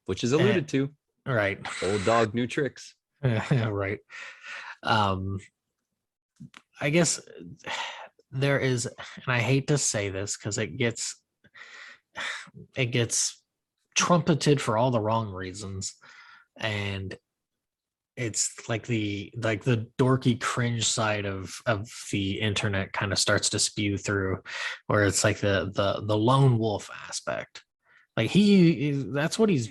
which is alluded to. Right. Old dog, new tricks. Right. I guess there is, and I hate to say this because it gets trumpeted for all the wrong reasons, and it's like the dorky cringe side of the internet kind of starts to spew through, where it's like the lone wolf aspect. Like, that's what he's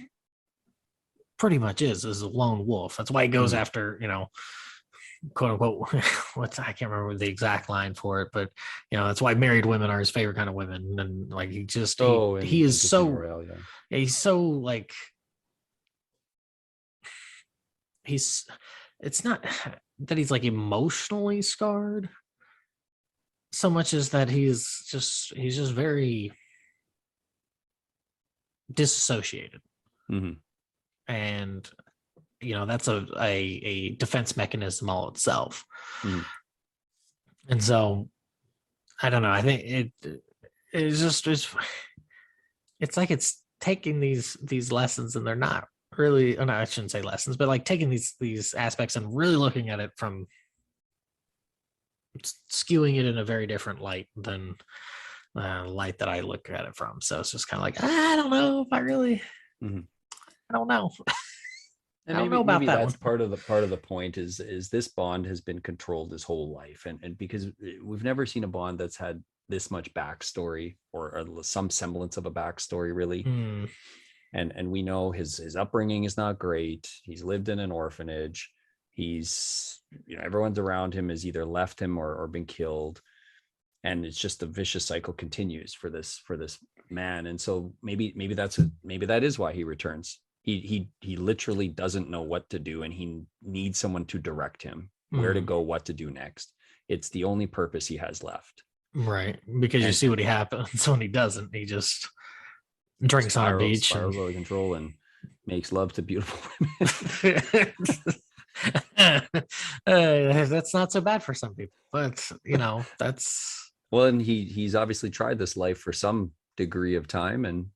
pretty much is a lone wolf. That's why he goes after, quote unquote, I can't remember the exact line for it, but that's why married women are his favorite kind of women. And like, he just he is so Royale, he's so like, it's not that he's like emotionally scarred so much as that he's just very disassociated. And that's a defense mechanism all itself. And so I don't know, I think it's like it's taking these lessons, and they're not really, no, I shouldn't say lessons, but like taking these aspects and really looking at it from skewing it in a very different light than light that I look at it from. So it's just kind of like, I don't know if I really I don't know. And I don't know about that. That's part of the point is this Bond has been controlled his whole life, and because we've never seen a Bond that's had this much backstory or some semblance of a backstory, really. And we know his upbringing is not great. He's lived in an orphanage. He's everyone's around him has either left him or been killed, and it's just the vicious cycle continues for this man. And so maybe that is why he returns. He literally doesn't know what to do, and he needs someone to direct him where to go, what to do next. It's the only purpose he has left. Right, because you see what happens when he doesn't. He just drinks on a beach, spirals out of control, and makes love to beautiful women. That's not so bad for some people, but that's well, and he's obviously tried this life for some degree of time, and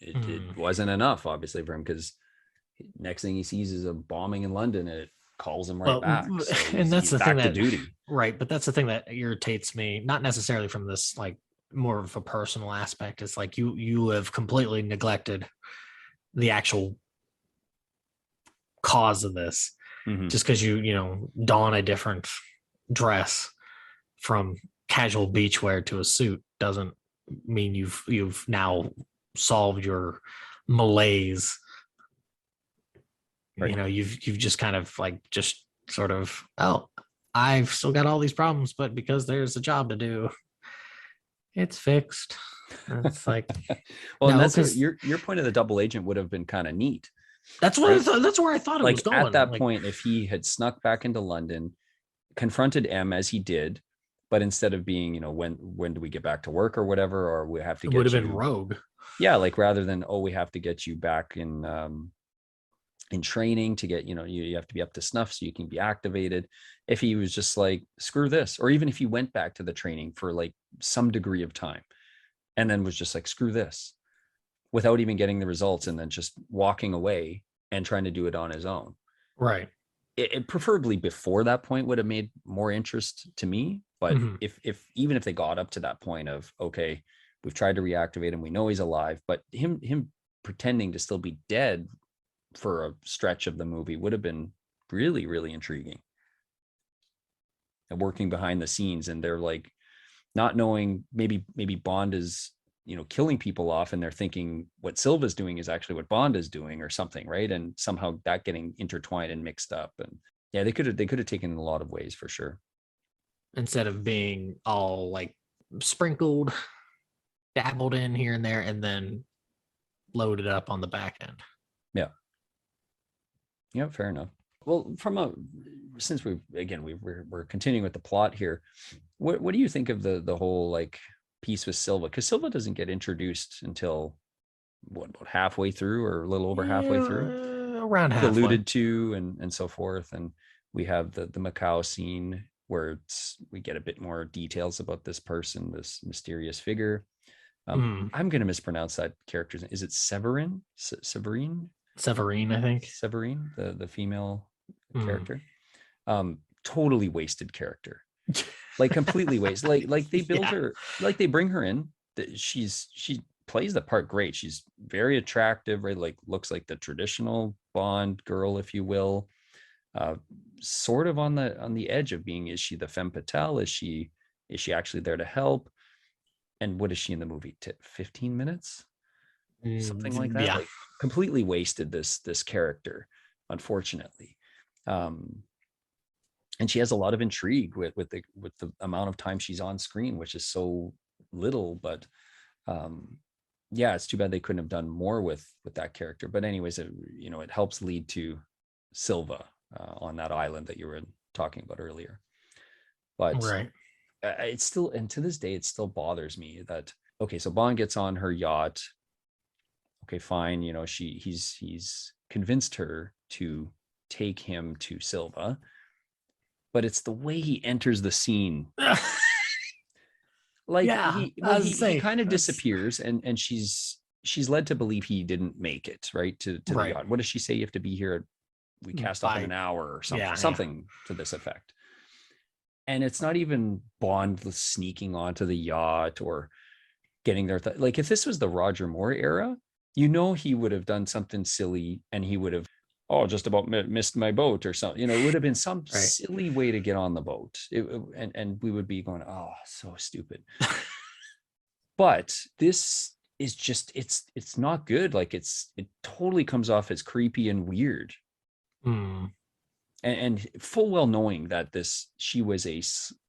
it wasn't enough, obviously, for him, because next thing he sees is a bombing in London, and it calls him right Well, back. So and that's he's the thing back to that, duty. right? But that's the thing that irritates me, not necessarily from this like more of a personal aspect. It's like you have completely neglected the actual cause of this, just because you don a different dress from casual beachwear to a suit doesn't mean you've now solved your malaise. Right. You've just kind of like just sort of, oh, I've still got all these problems, but because there's a job to do, it's fixed. It's like, well, and no, that's because your point of the double agent would have been kind of neat. that's what I thought. That's where I thought it was Like going. at that like, point, if he had snuck back into London, confronted M as he did, but instead of being, when do we get back to work or whatever, or we have to it get would have you, been rogue. yeah, like rather than, oh, we have to get you back in training to get, you have to be up to snuff so you can be activated. If he was just like, screw this, or even if he went back to the training for like some degree of time and then was just like, screw this, without even getting the results, and then just walking away and trying to do it on his own. Right. It preferably before that point would have made more interest to me. But if even if they got up to that point of, okay, we've tried to reactivate him, we know he's alive, but him pretending to still be dead for a stretch of the movie would have been really, really intriguing. And working behind the scenes, and they're like not knowing, maybe Bond is, killing people off, and they're thinking what Silva's doing is actually what Bond is doing or something, right? And somehow that getting intertwined and mixed up. And yeah, they could have taken in a lot of ways for sure. Instead of being all like sprinkled, dabbled in here and there, and then loaded up on the back end. Yeah, fair enough. Well, since we're continuing with the plot here, what do you think of the whole like piece with Silva? Because Silva doesn't get introduced until about halfway through, or a little over halfway through, around halfway, alluded to, and so forth. And we have the Macau scene where we get a bit more details about this person, this mysterious figure. I'm going to mispronounce that character's name. Is it Severine? Severine, I think. Severine, the female character. Totally wasted character. Like completely wasted. Like they build her, like they bring her in. She plays the part great. She's very attractive, right? Like looks like the traditional Bond girl, if you will. Sort of on the edge of being, is she the femme fatale? Is she actually there to help? And what is she in the movie? 15 minutes? Something like that. Yeah. Like completely wasted this character, unfortunately. And she has a lot of intrigue with the amount of time she's on screen, which is so little. But yeah, it's too bad they couldn't have done more with that character. But anyways, it helps lead to Silva on that island that you were talking about earlier. But right. It's still, and to this day, it still bothers me that, okay, so Bond gets on her yacht. Okay, fine. He's convinced her to take him to Silva, but it's the way he enters the scene. Like he kind of disappears, and she's led to believe he didn't make it right to the yacht. What does she say? You have to be here. We cast off in an hour or something, something to this effect. And it's not even Bond sneaking onto the yacht or getting there. Like if this was the Roger Moore era, he would have done something silly, and he would have, just about missed my boat or something. It would have been some silly way to get on the boat. And we would be going, oh, so stupid. But this is just, it's not good. Like it totally comes off as creepy and weird. And full well knowing that she was a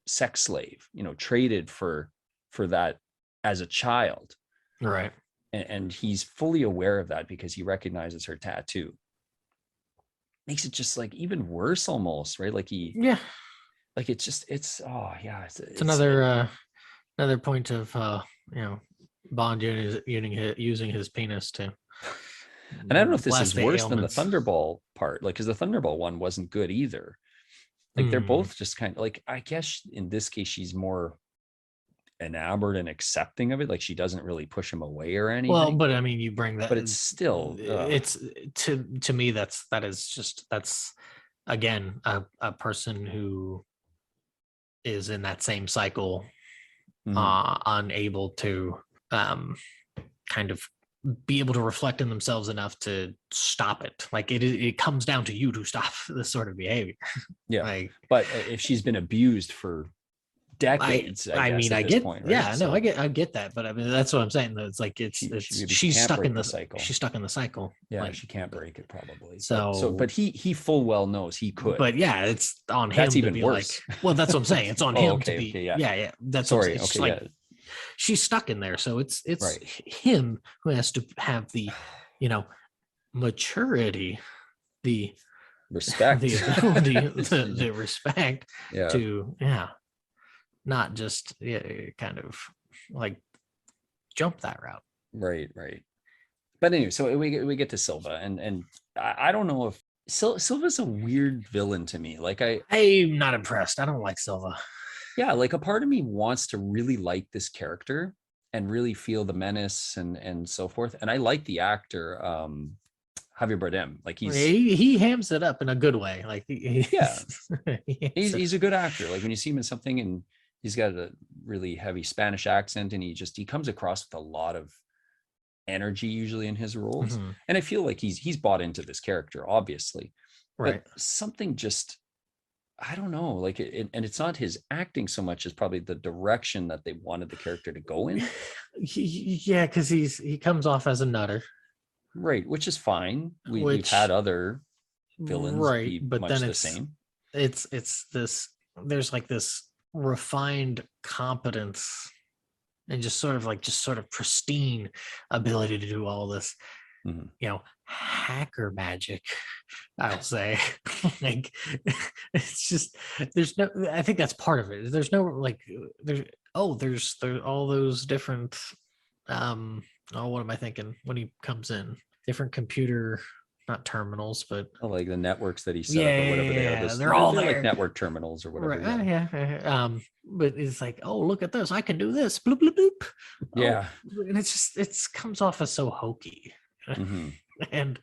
sex slave, traded for that as a child. Right. And he's fully aware of that because he recognizes her tattoo. Makes it just like even worse almost, right? Like like it's another point of Bond using his penis to. And I don't know if this is worse than the Thunderball part, like because the Thunderball one wasn't good either. Like they're both just kind of like, I guess in this case she's more enamored and accepting of it. Like she doesn't really push him away or anything. Well, but I mean, you bring that, but it's still, it's to me, that's again a person who is in that same cycle, unable to kind of be able to reflect in themselves enough to stop it. Like it comes down to you to stop this sort of behavior. Yeah. Like, but if she's been abused for decades, I guess, at this point, right? Yeah, no, I get that, but I mean, that's what I'm saying. It's like she's stuck in the cycle. She's stuck in the cycle. Yeah, like, she can't break it probably. But he full well knows he could. But yeah, it's on him. That's to even be worse. Like, well, that's what I'm saying. It's on him to be. Okay, yeah. That's sorry. It's okay, like, yeah. She's stuck in there, so it's right. him who has to have the, maturity, the respect, the ability, the respect to not just kind of like jump that route. Right. But anyway, so we get to Silva, and I don't know if Silva's a weird villain to me. Like I'm not impressed. I don't like Silva. Yeah, like a part of me wants to really like this character and really feel the menace and so forth. And I like the actor, Javier Bardem. Like he hams it up in a good way. Like he's a good actor. Like when you see him in something and he's got a really heavy Spanish accent and he comes across with a lot of energy usually in his roles. And I feel like he's bought into this character, obviously. Right. But something just, I don't know, like and it's not his acting so much as probably the direction that they wanted the character to go in. Yeah, because he comes off as a nutter, right? Which is fine. We've had other villains, right? Be but much then the same. It's this. There's like this refined competence and just sort of pristine ability to do all this. Hacker magic, I'll say. Like, it's just, there's no, I think that's part of it. There's no like, there's all those different what am I thinking when he comes in? Different computer, not terminals, but like the networks that he set up or whatever they are. They're all there. Like network terminals or whatever. Right. But it's like, oh, look at this, I can do this. Bloop bloop bloop. Yeah. And it comes off as so hokey. And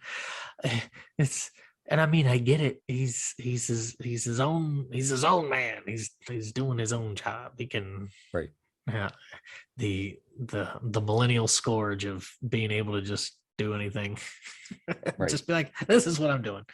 I mean, I get it. He's his own man. He's doing his own job. He can, right. Yeah. The millennial scourge of being able to just do anything. Right. Just be like, this is what I'm doing.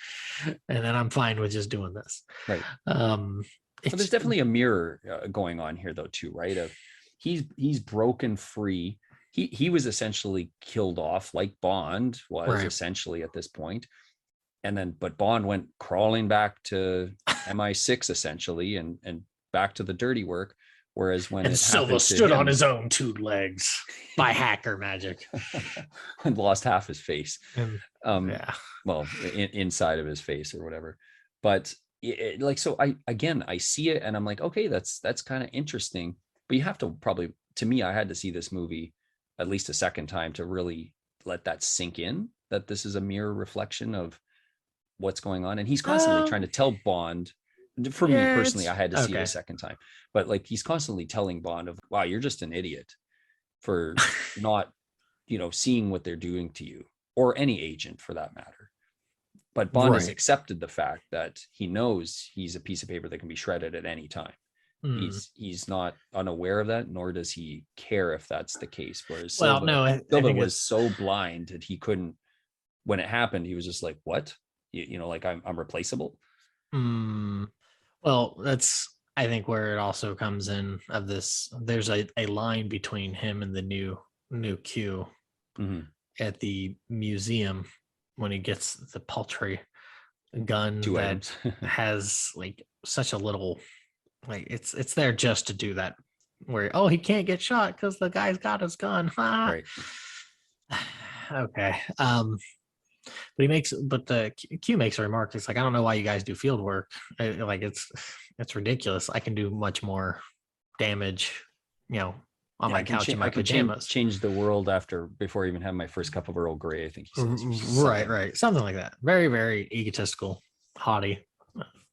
And then I'm fine with just doing this. Right. But there's definitely a mirror going on here though too, right? Of he's broken free. He was essentially killed off like Bond was essentially at this point. And then, but Bond went crawling back to MI6 essentially and back to the dirty work. Whereas when Silva stood on his own two legs by hacker magic and lost half his face. Well, inside of his face or whatever. But so I see it and I'm like, okay, that's kind of interesting. But you have to probably, to me, I had to see this movie at least a second time to really let that sink in, that this is a mirror reflection of what's going on. And he's constantly trying to tell Bond, for me personally, I had to see it a second time, but like he's constantly telling Bond of, wow, you're just an idiot for not, seeing what they're doing to you, or any agent for that matter. But Bond has accepted the fact that he knows he's a piece of paper that can be shredded at any time. He's not unaware of that, nor does he care if that's the case. Whereas Silva was so blind that he couldn't, when it happened, he was just like, what? Like I'm replaceable. Well, that's, I think, where it also comes in of this. There's a line between him and the new Q at the museum when he gets the paltry gun that has like such a little, like it's there just to do that, where he can't get shot because the guy's got his gun. Right. Okay. But the Q makes a remark. It's like, I don't know why you guys do field work. Like it's ridiculous. I can do much more damage, on my couch in my pajamas. Change the world before I even have my first cup of Earl Grey, I think he says. Right. Something like that. Very, very egotistical, haughty,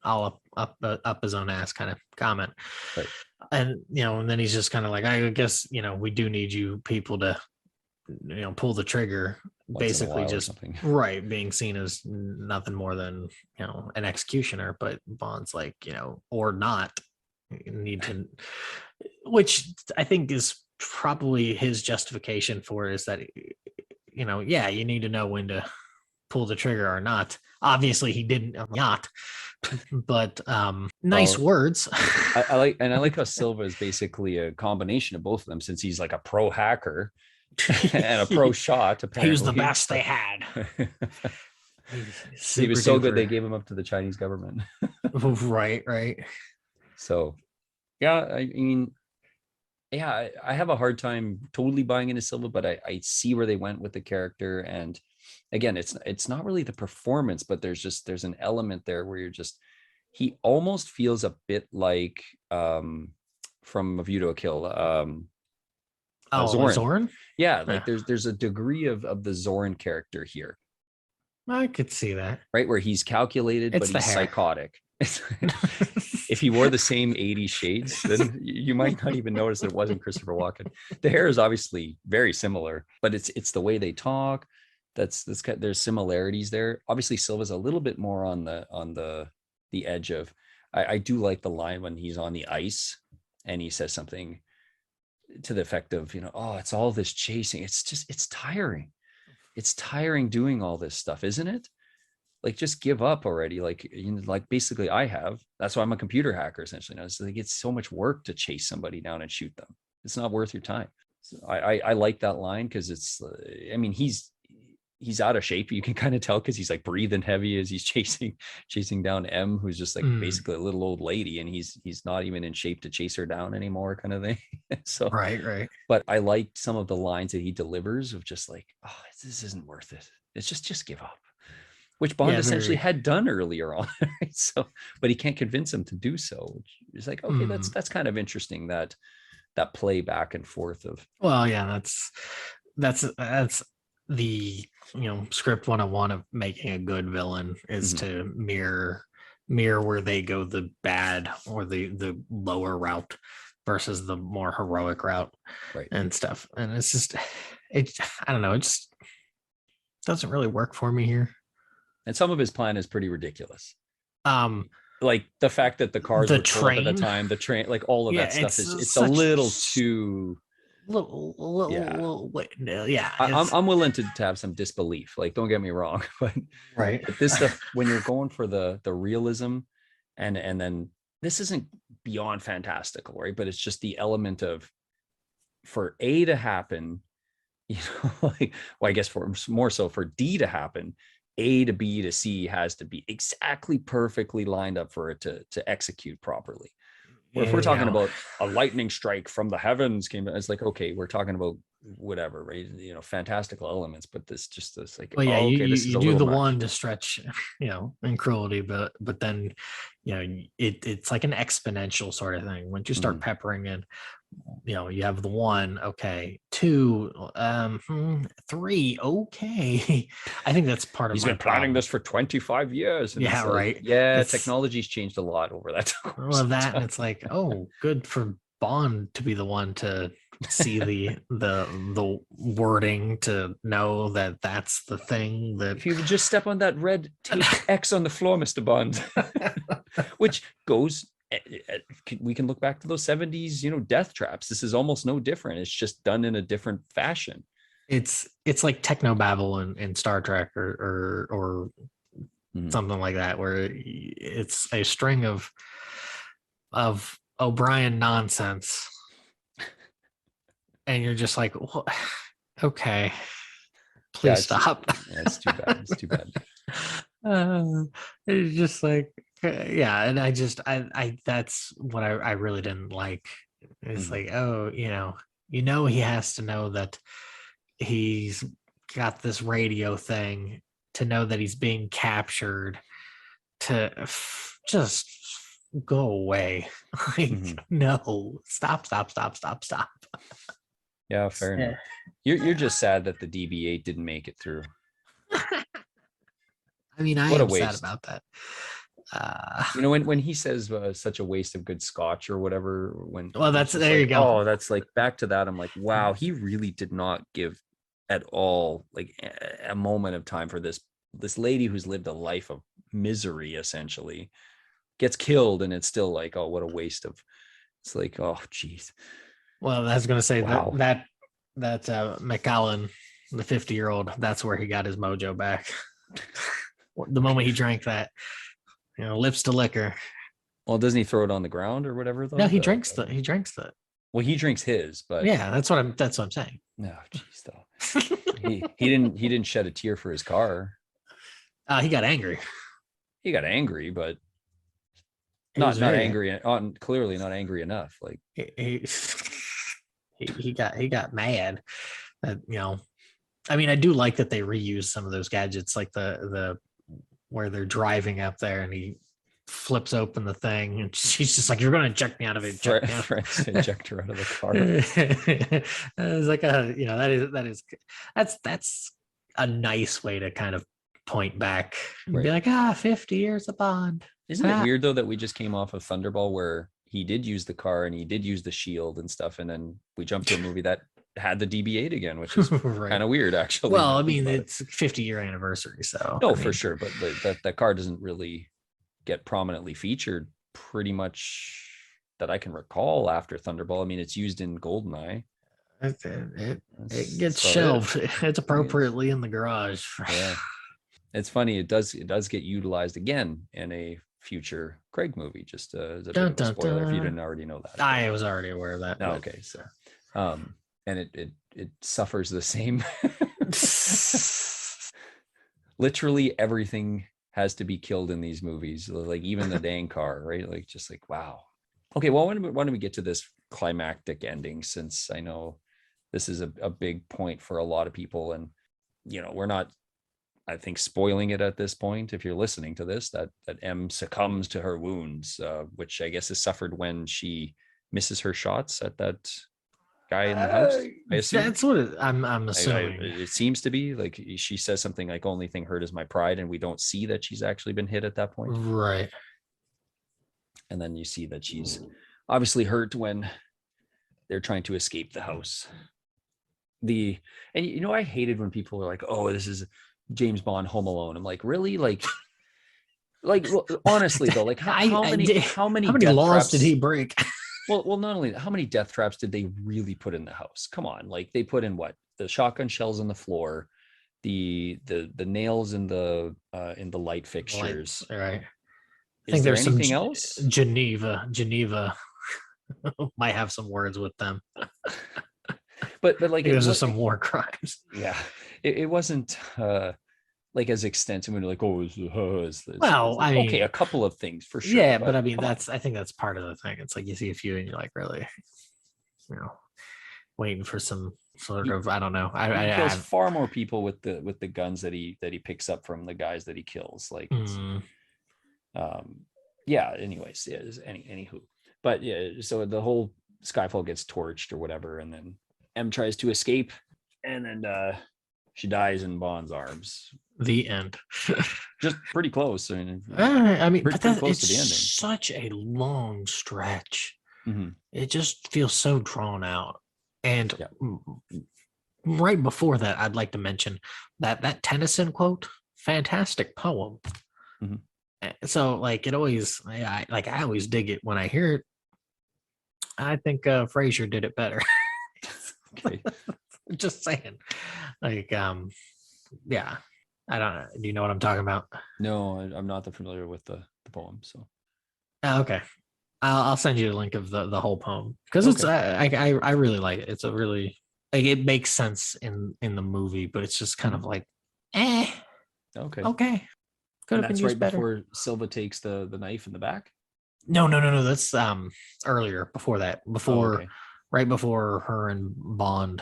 all up his own ass kind of comment. Right. And and then he's just kind of like, I guess we do need you people to pull the trigger. Once in a Basically, while or just something. right, being seen as nothing more than an executioner. But Bond's like, or not, you need to, which I think is probably his justification for it, is that yeah, you need to know when to pull the trigger or not. Obviously, he didn't on the yacht, but nice Well, words. I like how Silva is basically a combination of both of them, since he's like a pro hacker and a pro shot. He was the Apparently, best they had. he was so good they gave him up to the Chinese government. Right. So, yeah, I mean, yeah, I have a hard time totally buying into Silva, but I see where they went with the character. And again, it's not really the performance, but there's an element there where he almost feels a bit like from A View to a Kill. Zorn. Yeah, like there's a degree of the Zorn character here. I could see that. Right, where he's calculated, but he's psychotic. If he wore the same 80 shades, then you might not even notice it wasn't Christopher Walken. The hair is obviously very similar, but it's the way they talk. There's similarities there. Obviously, Silva's a little bit more on the edge of. I do like the line when he's on the ice and he says something to the effect of, oh, it's all this chasing. It's tiring. It's tiring doing all this stuff, isn't it? Like, just give up already. Like, like basically I have. That's why I'm a computer hacker essentially now. It's like, it's so much work to chase somebody down and shoot them. It's not worth your time. So I like that line because it's, I mean, he's out of shape. You can kind of tell because he's like breathing heavy as he's chasing down M, who's just like basically a little old lady, and he's not even in shape to chase her down anymore, kind of thing. So right. But I like some of the lines that he delivers of just like, oh, this isn't worth it. It's just give up, which Bond essentially had done earlier on. Right? So, but he can't convince him to do so. Which is like, okay, that's kind of interesting, that play back and forth of. Well, yeah, that's the script 101 of making a good villain is to mirror where they go the bad or the lower route versus the more heroic route, right, and stuff. And it's just, I don't know, it just doesn't really work for me here. And some of his plan is pretty ridiculous. Like the fact that the cars the would pull up at the time, the train, like all of that stuff it's a little too. Yeah. I'm willing to have some disbelief. Like, don't get me wrong, but right. But this stuff, when you're going for the realism, and then this isn't beyond fantastical, right? But it's just the element of, for A to happen, like, well, I guess for more so for D to happen, A to B to C has to be exactly perfectly lined up for it to execute properly. Where if we're talking about a lightning strike from the heavens it's like, okay, we're talking about whatever, right? Fantastical elements, but this like, well, yeah, okay, this is you a do little the much. one to stretch, in cruelty, but then, it's like an exponential sort of thing. Once you start peppering in, you have the one, okay, two, 3, okay. I think that's part of. He's been planning this for 25 years. Yeah, right. Yeah, technology's changed a lot over that time. Well, that, and it's like, oh, good for Bond to be the one to see the wording, to know that that's the thing. That if you would just step on that red tape X on the floor, Mr. Bond, which goes. We can look back to those 70s, death traps. This is almost no different. It's just done in a different fashion. It's like technobabble in Star Trek or something like that, where it's a string of O'Brien nonsense, and you're just like, well, okay, please stop. It's too bad. It's too bad. It's just like, yeah, and I that's what I really didn't like. It's like, oh, he has to know that he's got this radio thing, to know that he's being captured, to just go away. Like, no, stop. Yeah, fair enough. You're just sad that the DB8 didn't make it through. I mean, I am sad about that. You know, when he says such a waste of good scotch or whatever, well, it's that's just there you like, go. oh, that's like back to that. I'm like, wow, he really did not give at all like a moment of time for this lady who's lived a life of misery, essentially gets killed, and it's still like, oh, what a waste of. It's like, oh, geez. Well, I was gonna say Wow. that McAllen, the 50-year-old, that's where he got his mojo back. The moment he drank that, lips to liquor. Well, doesn't he throw it on the ground or whatever though? No, he drinks the. Well, he drinks his, but Yeah, that's what I'm saying. no, geez, though. He didn't shed a tear for his car. He got angry. He got angry, but He not was very angry. Clearly not angry enough. Like he got mad that I mean, I do like that they reuse some of those gadgets, like the where they're driving up there and he flips open the thing and she's just like, "You're gonna eject me out of it." Eject her out of the car. It's like that's a nice way to kind of point back and be like, 50 years of Bond. Isn't it weird though that we just came off of Thunderball where he did use the car and he did use the shield and stuff, and then we jumped to a movie that had the DB8 again, which is right. kind of weird, actually. Well, I mean, it's 50-year anniversary, so no, for sure, but that car doesn't really get prominently featured pretty much that I can recall after Thunderball. I mean, it's used in Goldeneye. It gets shelved. It's appropriately in the garage. Yeah, it's funny. It does get utilized again in a future Craig movie. Just as a bit of a spoiler, if you didn't already know that. I was already aware of that. Oh, okay, so and it suffers the same. Literally everything has to be killed in these movies, like even the dang car, right? Like, just like, wow. Okay, well, why don't we get to this climactic ending, since I know this is a big point for a lot of people, and we're not, I think, spoiling it at this point. If you're listening to this, that M succumbs to her wounds, which I guess is suffered when she misses her shots at that guy in the house. I assume that's what I'm assuming. It seems to be like she says something like, "Only thing hurt is my pride," and we don't see that she's actually been hit at that point, right? And then you see that she's obviously hurt when they're trying to escape the house. And I hated when people were like, "Oh, this is James Bond Home Alone." I'm like, really? Like well, honestly though, like how many laws traps did he break? Well, not only that, how many death traps did they really put in the house? Come on, like they put in what? The shotgun shells in the floor, the nails in the light fixtures. Right. I think there's anything else. Geneva might have some words with them. but like those are some war crimes. Yeah, it wasn't like as extensive when you're like, oh, well, I mean, okay, a couple of things for sure. Yeah, but I mean, I think that's part of the thing. It's like you see a few and you're like, really, waiting for some sort of, I don't know. He kills far more people with the guns that he picks up from the guys that he kills. Like, yeah. Anyways, yeah. Anywho, but yeah. So the whole Skyfall gets torched or whatever, and then M tries to escape, and then she dies in Bond's arms. The end. Just pretty close. I mean, but pretty close to the ending. Such a long stretch. Mm-hmm. It just feels so drawn out. And right before that, I'd like to mention that Tennyson quote, fantastic poem. Mm-hmm. So like I always dig it when I hear it. I think Frasier did it better. Okay. Just saying. Like yeah. I don't know. Do you know what I'm talking about? No, I'm not that familiar with the poem. So okay. I'll send you a link of the whole poem, because it's I really like it. It's a really, like, it makes sense in the movie, but it's just kind of like okay. Could have been used better. Before Silva takes the knife in the back. No, that's earlier, before that, right before her and Bond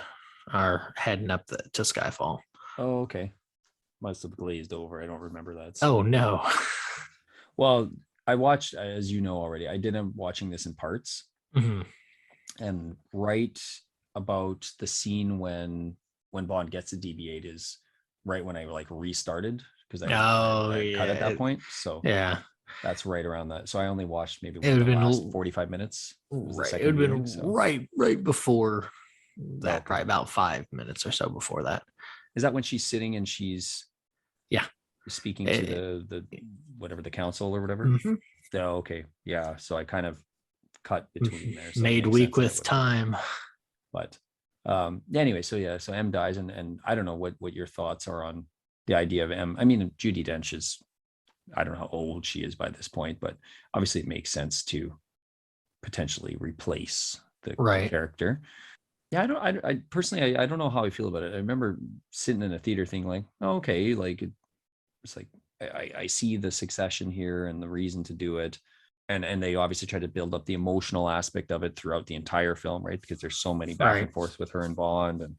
are heading up to Skyfall. Oh, okay. Must have glazed over. I don't remember that. Oh no. Well, I watched, as you know already, I did end watching this in parts. Mm-hmm. And right about the scene when Bond gets a DB8 is right when I like restarted, because I cut at that point. So yeah. That's right around that. So I only watched maybe It would have the been last 45 minutes. Was the right. It second would have been viewing. So right before that, okay. probably about 5 minutes or so before that. Is that when she's sitting and she's Yeah. speaking to the whatever, the council or whatever? Mm-hmm. Oh, okay. Yeah. So I kind of cut between there. So Made weak with time. But anyway, so yeah, so M dies, and I don't know what your thoughts are on the idea of M. I mean, Judi Dench is, I don't know how old she is by this point, but obviously it makes sense to potentially replace the character. Yeah, I personally, I don't know how I feel about it. I remember sitting in a theater thing like, oh, okay, like it's like I see the succession here and the reason to do it. And they obviously try to build up the emotional aspect of it throughout the entire film, right? Because there's so many back and forth with her and Bond, and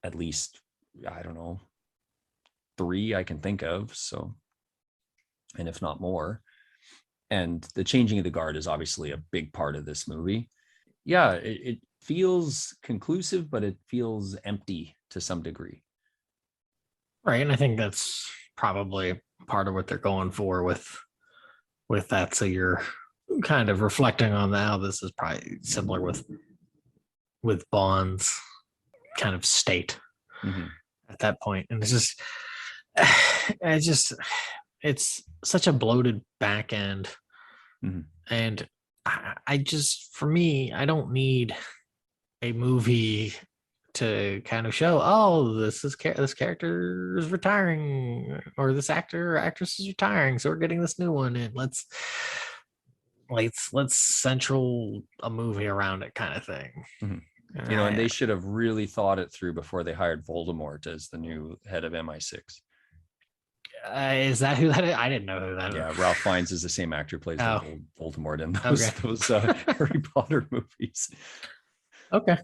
at least, I don't know, 3 I can think of. So, and if not more. And the changing of the guard is obviously a big part of this movie. Yeah, it feels conclusive, but it feels empty to some degree. Right. And I think that's probably part of what they're going for with that. So you're kind of reflecting on how this is probably similar with Bond's kind of state at that point. And it's just it's such a bloated back end. And I just, for me, I don't need a movie to kind of show, oh, this character is retiring, or this actor or actress is retiring, so we're getting this new one, and let's central a movie around it, kind of thing. You know, and they should have really thought it through before they hired Voldemort as the new head of MI6. Is that who that is? I didn't know who that is. Yeah, Ralph Fiennes is the same actor who plays Voldemort in those Harry Potter movies. Okay.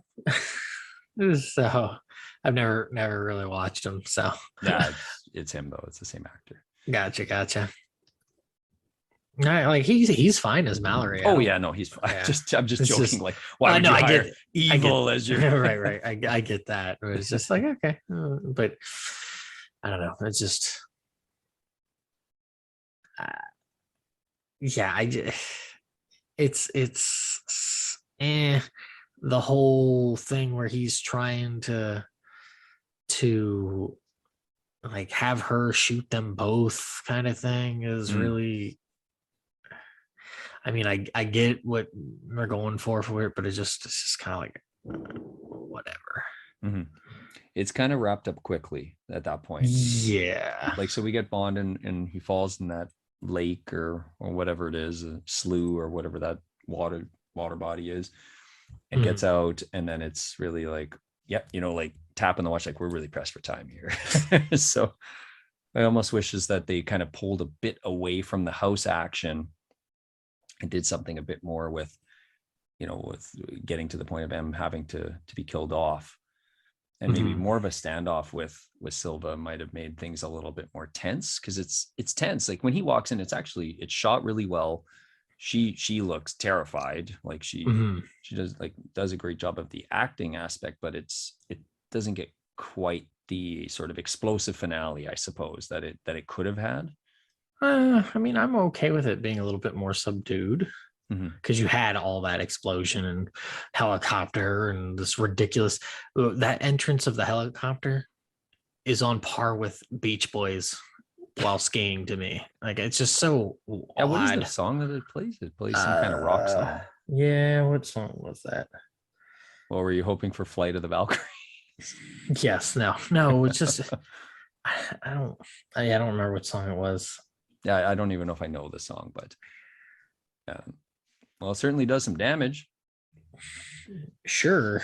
So I've never really watched him. So yeah, it's him though. It's the same actor. Gotcha. Like he's fine as Mallory. Oh yeah, no, he's fine. Yeah. I'm just joking. Just, like, why would you hire evil as your right? I get that. It was just like, okay, but I don't know. It's just, yeah. It's the whole thing where he's trying to like have her shoot them both, kind of thing, is really, I mean, I get what they're going for it, but it's just kind of like whatever. It's kind of wrapped up quickly at that point. Yeah. Like, so we get Bond and he falls in that lake or whatever it is, a slough or whatever that water body is, and gets out, and then it's really like, yep, you know, like tapping the watch, like, we're really pressed for time here. So I almost wishes that they kind of pulled a bit away from the house action and did something a bit more with, you know, with getting to the point of M having to be killed off, and maybe more of a standoff with Silva might have made things a little bit more tense, because it's tense. Like when he walks in, it's shot really well. She looks terrified, like she does a great job of the acting aspect, but it doesn't get quite the sort of explosive finale, I suppose, that it could have had. I mean, I'm okay with it being a little bit more subdued, because you had all that explosion and helicopter and this ridiculous, that entrance of the helicopter is on par with Beach Boys while skiing to me. Like, it's just so odd. What is the song that it plays? It plays some kind of rock song. Yeah, what song was that? Well, were you hoping for Flight of the Valkyries? Yes. No, it's just I don't remember what song it was. Yeah, I don't even know if I know the song, but well, it certainly does some damage. Sure.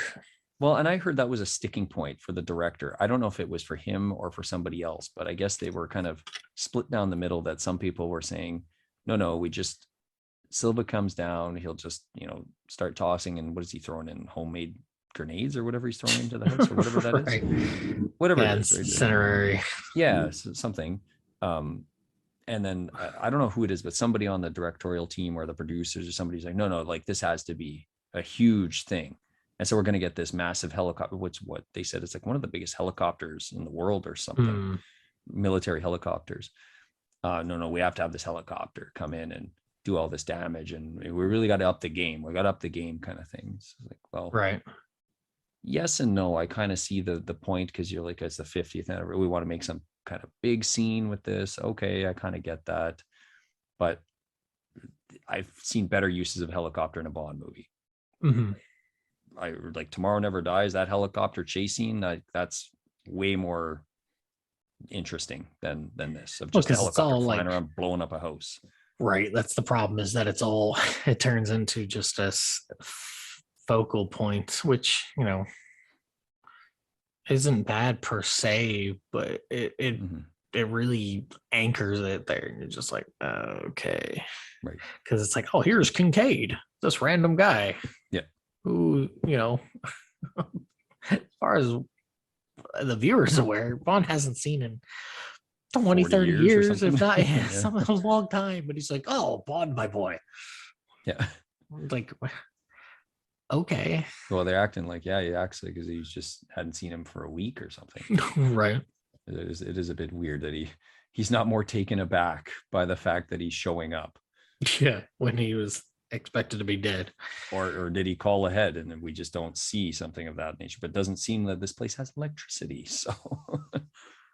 Well, and I heard that was a sticking point for the director. I don't know if it was for him or for somebody else, but I guess they were kind of split down the middle, that some people were saying, no, Silva comes down, he'll just, you know, start tossing, and what is he throwing in? Homemade grenades or whatever he's throwing into the house, or whatever that is. Whatever it is. Incendiary. Yeah, something. And then I don't know who it is, but somebody on the directorial team or the producers or somebody's like, no, like this has to be a huge thing. And so we're going to get this massive helicopter, which what they said, it's like one of the biggest helicopters in the world or something, military helicopters. no, we have to have this helicopter come in and do all this damage, and we really got to up the game. We got to up the game, kind of thing. So like, well, right. Yes and no. I kind of see the point, because you're like, it's the 50th anniversary. We want to make some kind of big scene with this. Okay, I kind of get that, but I've seen better uses of helicopter in a Bond movie. Mm-hmm. I like Tomorrow Never Dies. That helicopter chase scene, that's way more interesting than this of just a helicopter flying around blowing up a house. Right. That's the problem, is that it turns into just a focal point, which, isn't bad per se, but it really anchors it there. And you're just like, okay. Right. Because it's like, oh, here's Kincaid, this random guy. Yeah. Who, as far as the viewer's aware, Bond hasn't seen in 20, 30 years, if not a long time. But he's like, oh, Bond, my boy. Yeah. Like, okay. Well, they're acting like, yeah, he acts like, because he just hadn't seen him for a week or something. Right. It is a bit weird that he's not more taken aback by the fact that he's showing up. Yeah, when he was expected to be dead. Or did he call ahead and then we just don't see something of that nature? But it doesn't seem that this place has electricity. So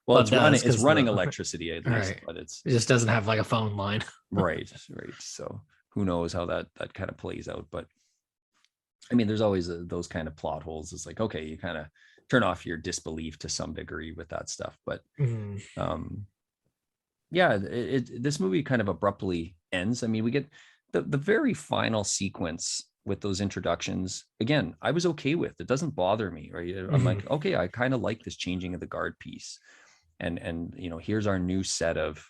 well, it's running electricity at least, right. But it just doesn't have like a phone line. Right. So who knows how that kind of plays out. But I mean, there's always those kind of plot holes. It's like, okay, you kind of turn off your disbelief to some degree with that stuff. But yeah, this movie kind of abruptly ends. I mean, we get the very final sequence with those introductions. Again, I was okay with it. Doesn't bother me, right? I'm like, okay, I kind of like this changing of the guard piece, and here's our new set of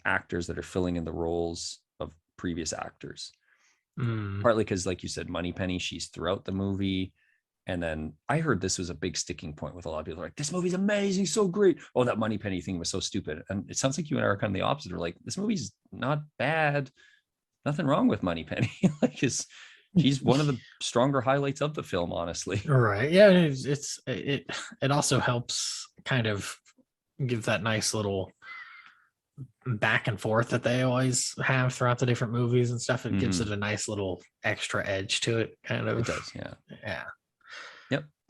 actors that are filling in the roles of previous actors. Partly because, like you said, Moneypenny, she's throughout the movie. And then I heard this was a big sticking point with a lot of people. Like, this movie's amazing, so great. Oh, that Moneypenny thing was so stupid. And it sounds like you and I are kind of the opposite. We're like, this movie's not bad. Nothing wrong with Moneypenny. Like, she's one of the stronger highlights of the film, honestly. Right. Yeah. It also helps kind of give that nice little back and forth that they always have throughout the different movies and stuff. It gives it a nice little extra edge to it, kind of. It does. Yeah. Yeah.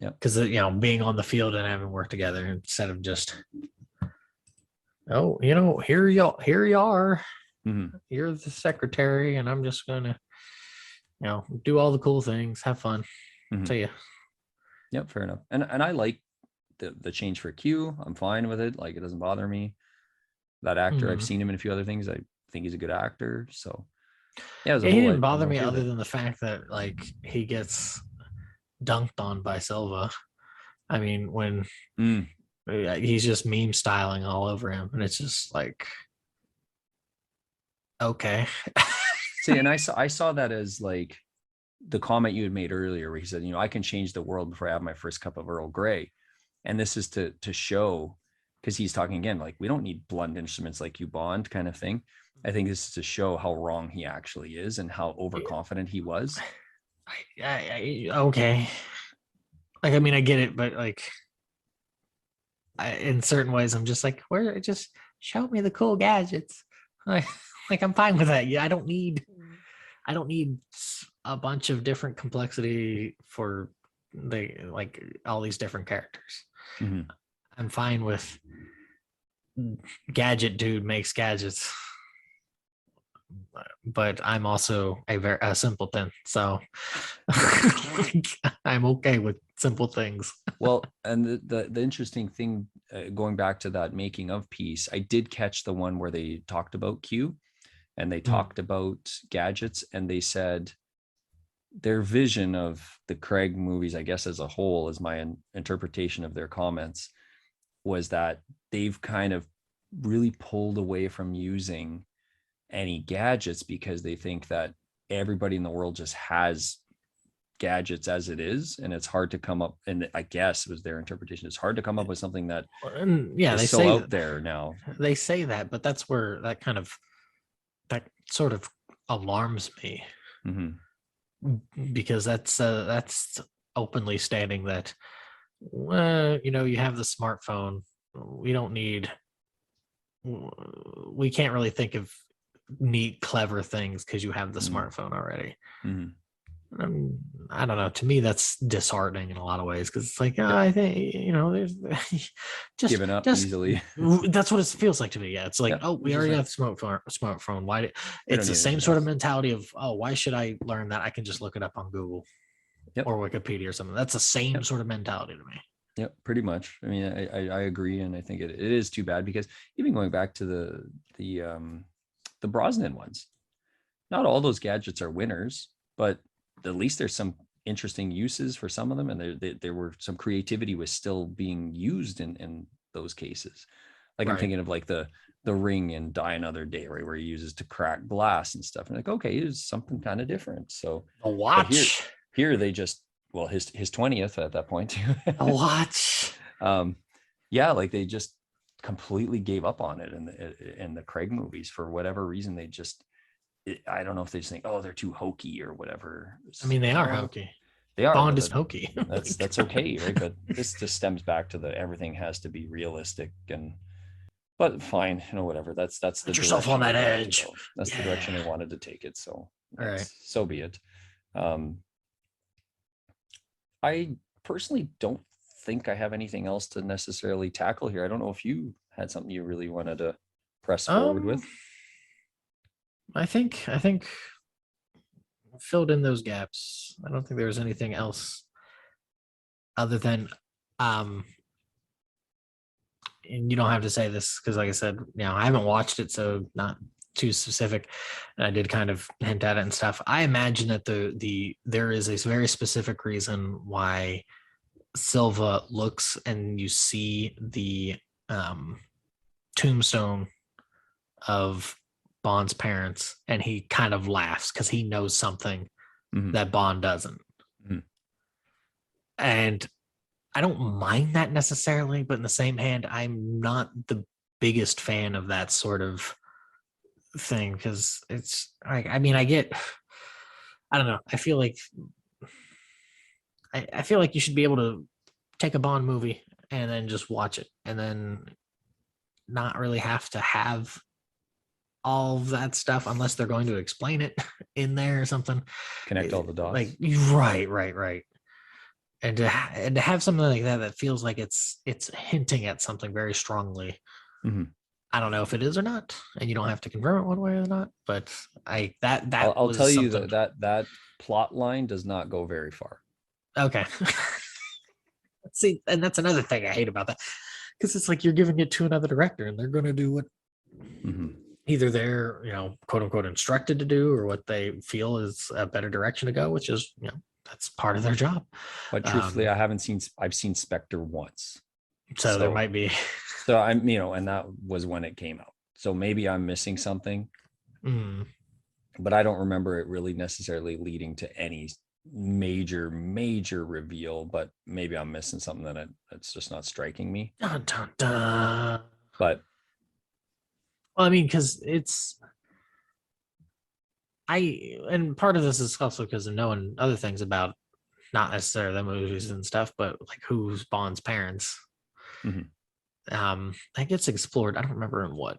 Yep. Because being on the field and having worked together instead of just, oh, here you are. You're the secretary, and I'm just gonna, do all the cool things, have fun. See ya. Yep, fair enough. And I like the change for Q. I'm fine with it. Like, it doesn't bother me. That actor, I've seen him in a few other things. I think he's a good actor. So yeah, he didn't bother me other than the fact that, like, he gets dunked on by Silva. I mean, when he's just meme styling all over him, and it's just like, okay. See, and I saw that as like the comment you had made earlier, where he said, I can change the world before I have my first cup of Earl Grey. And this is to show, because he's talking again, like, we don't need blunt instruments like you, Bond, kind of thing. I think this is to show how wrong he actually is and how overconfident he was. Okay. Like, I mean, I get it, but like, in certain ways, I'm just like, just show me the cool gadgets. Like, I'm fine with that. Yeah, I don't need a bunch of different complexity for all these different characters. I'm fine with gadget dude makes gadgets, but I'm also a simpleton, so I'm okay with simple things. Well, and the interesting thing, going back to that making of piece, I did catch the one where they talked about Q, and they talked about gadgets, and they said their vision of the Craig movies, I guess as a whole, is my interpretation of their comments, was that they've kind of really pulled away from using any gadgets because they think that everybody in the world just has gadgets as it is, and it's hard to come up, and I guess it was their interpretation, it's hard to come up with something that they so say out there now. They say that, but that's where that sort of alarms me, because that's openly stating that, you have the smartphone, we don't need we can't really think of neat, clever things because you have the smartphone already. Mm-hmm. I don't know. To me, that's disheartening in a lot of ways because it's like, Yep. I think there's Giving up easily. That's what it feels like to me. Yeah, it's like, Yep. oh, we already have the smartphone. Why? We don't It's the need same anything sort else. of mentality of, oh, why should I learn that? I can just look it up on Google Yep. or Wikipedia or something. That's the same Yep. sort of mentality to me. Yep, pretty much. I mean, I agree, and I think it is too bad because even going back to the Brosnan ones, not all those gadgets are winners, but at least there's some interesting uses for some of them, and there were some creativity was still being used in those cases. Like, I'm thinking of like the Ring in Die Another Day, right, where he uses to crack glass and stuff. And like, okay, it's something kind of different. So A watch. here they just, well, his 20th at that point. A watch. Yeah, like they just completely gave up on it in the Craig movies for whatever reason. They just, I don't know if they just think, oh, they're too hokey or whatever. I mean, they are hokey. They are. Bond is hokey. That's okay, right? But this just stems back to everything has to be realistic, but fine, whatever. That's the Put yourself on that edge. That's the direction they wanted to take it. So so be it. I personally don't think I have anything else to necessarily tackle here. I don't know if you had something you really wanted to press forward with. I think filled in those gaps. I don't think there was anything else other than and you don't have to say this because, like I said, I haven't watched it, so not too specific. And I did kind of hint at it and stuff. I imagine that there is a very specific reason why Silva looks and you see the tombstone of Bond's parents, and he kind of laughs because he knows something that Bond doesn't. And I don't mind that necessarily, but in the same hand, I'm not the biggest fan of that sort of thing because it's like, I mean, I don't know. I feel like you should be able to take a Bond movie and then just watch it and then not really have to have all of that stuff unless they're going to explain it in there or something. Connect all the dots. Like, right. And to have something like that feels like it's hinting at something very strongly. I don't know if it is or not, and you don't have to confirm it one way or not. But I'll tell you that plot line does not go very far. Okay. See, and that's another thing I hate about that, because it's like you're giving it to another director, and they're going to do what either they're quote unquote instructed to do, or what they feel is a better direction to go, which is that's part of their job. But truthfully, I've seen Spectre once, so there might be. So I'm and that was when it came out. So maybe I'm missing something, but I don't remember it really necessarily leading to any major reveal. But maybe I'm missing something that's just not striking me. Dun, dun, dun. But well, I mean, because and part of this is also because of knowing other things about not necessarily the movies and stuff, but like who's Bond's parents. That gets explored. I don't remember in what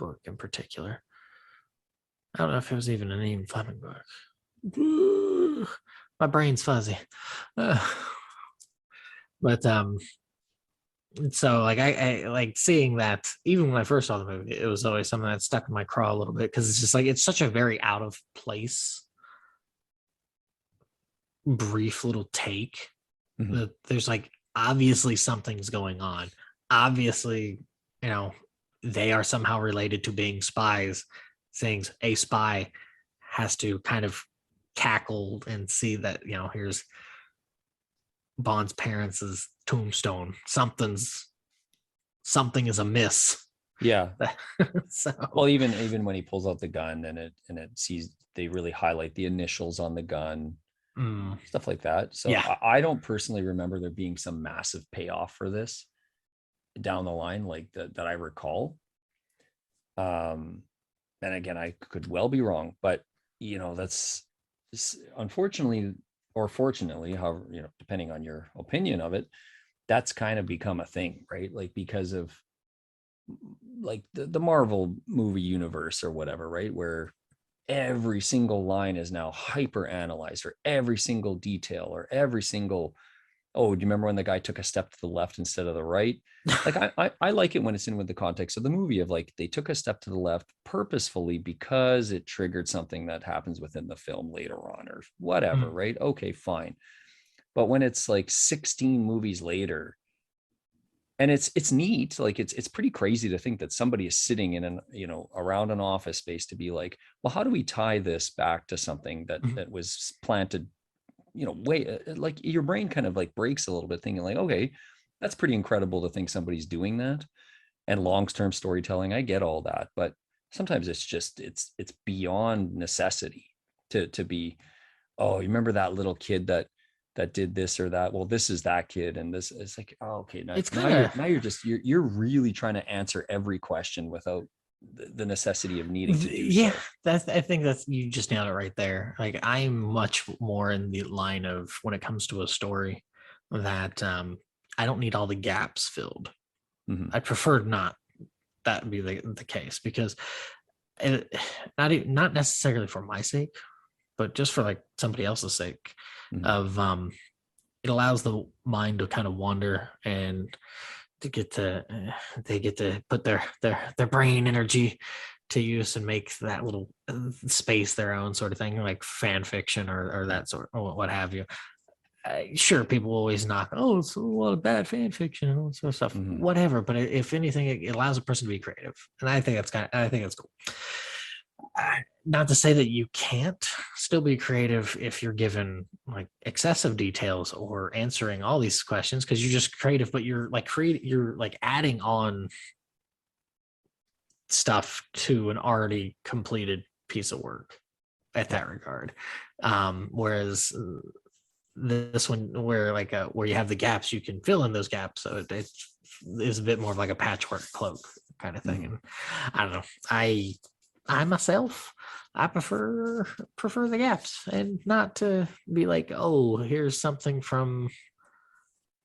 book in particular. I don't know if it was even an Ian Fleming book. My brain's fuzzy. But so like I like seeing that. Even when I first saw the movie, it was always something that stuck in my craw a little bit, because it's just like it's such a very out of place brief little take that there's like obviously something's going on. Obviously, they are somehow related to being spies. Things a spy has to kind of cackle and see that here's Bond's parents' tombstone. Something is amiss. Yeah. So, well, even when he pulls out the gun and it sees, they really highlight the initials on the gun, stuff like that. So yeah. I don't personally remember there being some massive payoff for this down the line, like that I recall. And again, I could well be wrong, but that's unfortunately or fortunately, however, depending on your opinion of it, that's kind of become a thing, right? Like, because of like the Marvel movie universe or whatever, right? Where every single line is now hyper analyzed, or every single detail, or every single, oh, do you remember when the guy took a step to the left instead of the right? Like I like it when it's in with the context of the movie, of like they took a step to the left purposefully because it triggered something that happens within the film later on or whatever, Mm. right? Okay, fine. But when it's like 16 movies later, and it's neat, like it's pretty crazy to think that somebody is sitting in an, you know, around an office space to be like, well, how do we tie this back to something that Mhm. that was planted, you know, way, like your brain kind of like breaks a little bit thinking like, okay, that's pretty incredible to think somebody's doing that. And long-term storytelling, I get all that, but sometimes it's just it's beyond necessity to be, oh, you remember that little kid that did this or that? Well, this is that kid, and this is like, oh, okay, now, It's now kind of you're just you're really trying to answer every question without the necessity of needing to do yeah. so. I think that's, you just nailed it right there. Like I'm much more in the line of, when it comes to a story, that I don't need all the gaps filled. Mhm. I prefer not that be the case, because it, not necessarily for my sake, but just for like somebody else's sake, Mhm. of it allows the mind to kind of wander, and to get to they get to put their brain energy to use and make that little space their own, sort of thing, like fan fiction, or that sort, or what have you. Sure, people always knock, oh, it's a lot of bad fan fiction and all that sort of stuff, Mhm. whatever. But if anything, it allows a person to be creative, and I think I think that's cool. Not to say that you can't still be creative if you're given like excessive details or answering all these questions, because you're just creative, but you're like adding on stuff to an already completed piece of work at Yeah. that regard. Whereas this one, where like where you have the gaps, you can fill in those gaps, so it is a bit more of like a patchwork cloak kind of thing. Mhm. And I don't know, I myself, I prefer the gaps, and not to be like, oh, here's something from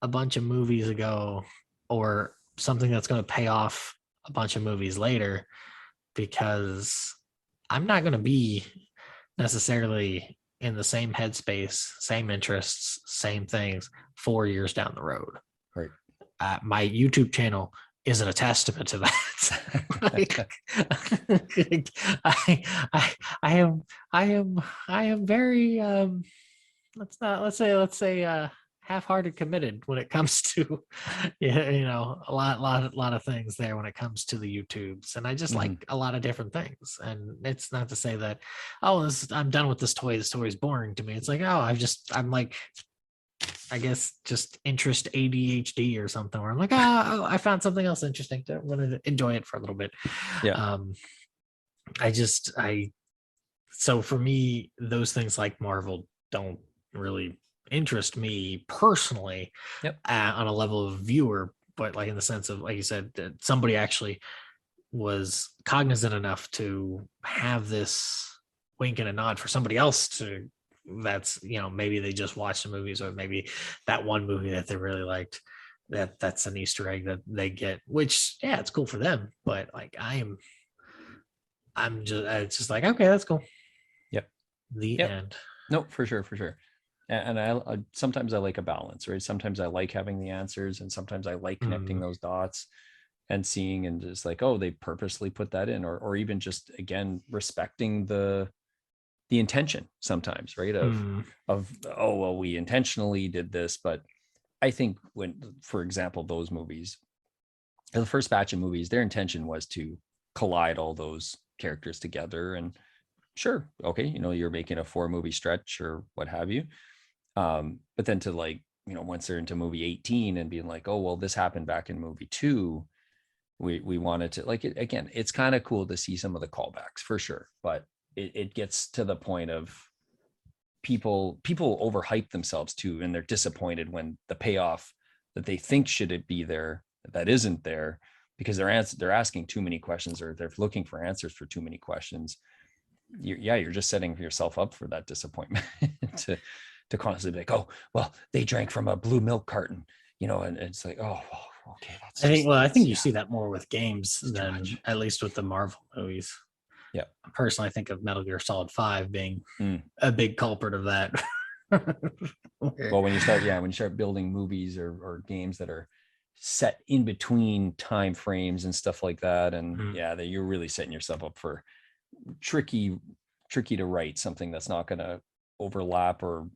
a bunch of movies ago, or something that's going to pay off a bunch of movies later, because I'm not going to be necessarily in the same headspace, same interests, same things 4 years down the road. Right. My YouTube channel isn't a testament to that. Like, I, I, I am, I am very, let's say, half-hearted committed when it comes to, yeah, a lot of things there when it comes to the YouTubes, and I just like Mhm. a lot of different things. And it's not to say that, oh, I'm done with this toy. This toy is boring to me. It's like, oh, I'm like, I guess just interest ADHD or something, where I'm like, I found something else interesting. I'm going to enjoy it for a little bit. Yeah. Um, I so for me, those things like Marvel don't really interest me personally, Yep. on a level of viewer, but like in the sense of, like you said, that somebody actually was cognizant enough to have this wink and a nod for somebody else to, that's, maybe they just watched the movies, or maybe that one movie that they really liked, that's an Easter egg that they get, which, yeah, it's cool for them. But like I'm just, it's just like, okay, that's cool. Yep. The Yep. end. No, for sure, for sure. And I sometimes I like a balance, right? Sometimes I like having the answers, and sometimes I like connecting Mm, those dots and seeing, and just like, oh, they purposely put that in, or even just again respecting the intention sometimes, right? mm, Of oh, well, we intentionally did this. But I think when, for example, those movies, the first batch of movies, their intention was to collide all those characters together. And sure, okay, you're making a 4 movie stretch or what have you. But then to, like, once they're into movie 18 and being like, oh, well, this happened back in movie 2, we wanted to, like, it again, it's kind of cool to see some of the callbacks for sure. But it gets to the point of people overhype themselves too, and they're disappointed when the payoff that they think should it be there, that isn't there, because they're asking too many questions, or they're looking for answers for too many questions. You're just setting yourself up for that disappointment to constantly be like, oh, well, they drank from a blue milk carton, and it's like, oh, okay, that's I think you see that more with games than much. at least with the Marvel movies. Yeah. Personally, I think of Metal Gear Solid 5 being Mm. a big culprit of that. Well, when you start building movies or games that are set in between time frames and stuff like that, and that you're really setting yourself up for tricky to write something that's not going to overlap or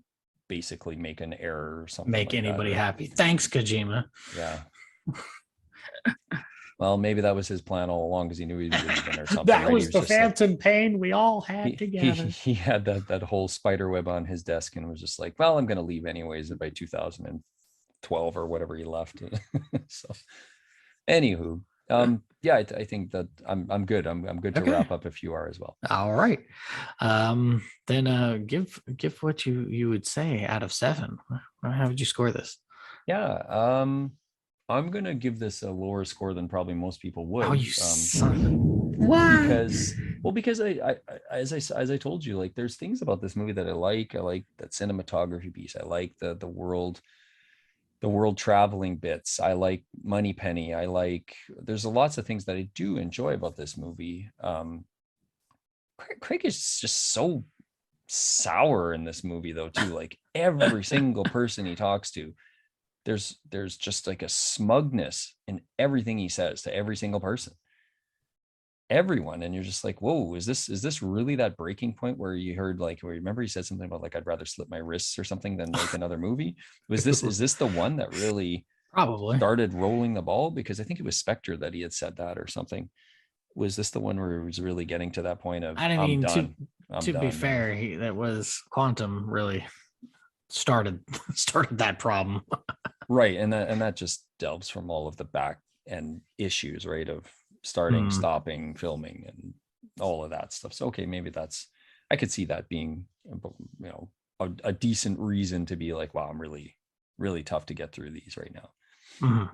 basically make an error or something, make like anybody that, happy. Thanks, Kojima. Yeah. Well, maybe that was his plan all along, because he knew he was leaving or something. That right? was the phantom pain we all had together. He had that whole spider web on his desk and was just like, well, I'm going to leave anyways by 2012 or whatever he left. So anywho, I think that I'm good. I'm good to wrap up if you are as well. All right. Then give what you would say out of 7. How would you score this? Yeah. I'm gonna give this a lower score than probably most people would. Oh, you son! Why? Because I as I told you, like, there's things about this movie that I like. I like that cinematography piece. I like the world traveling bits. I like Moneypenny. There's lots of things that I do enjoy about this movie. Craig is just so sour in this movie, though, too. Like, every single person he talks to, there's just like a smugness in everything he says to every single person, everyone, and you're just like, whoa, is this really that breaking point where you heard, like, where you remember he said something about, like, I'd rather slit my wrists or something than make another movie? Is this the one that really probably started rolling the ball? Because I think it was Spectre that he had said that or something. Was this the one where it was really getting to that point of, I'm done? To be fair, that was Quantum really started that problem. Right. And that just delves from all of the back end issues, right, of starting, stopping, filming, and all of that stuff. So okay, maybe I could see that being, a decent reason to be like, wow, I'm really, really tough to get through these right now.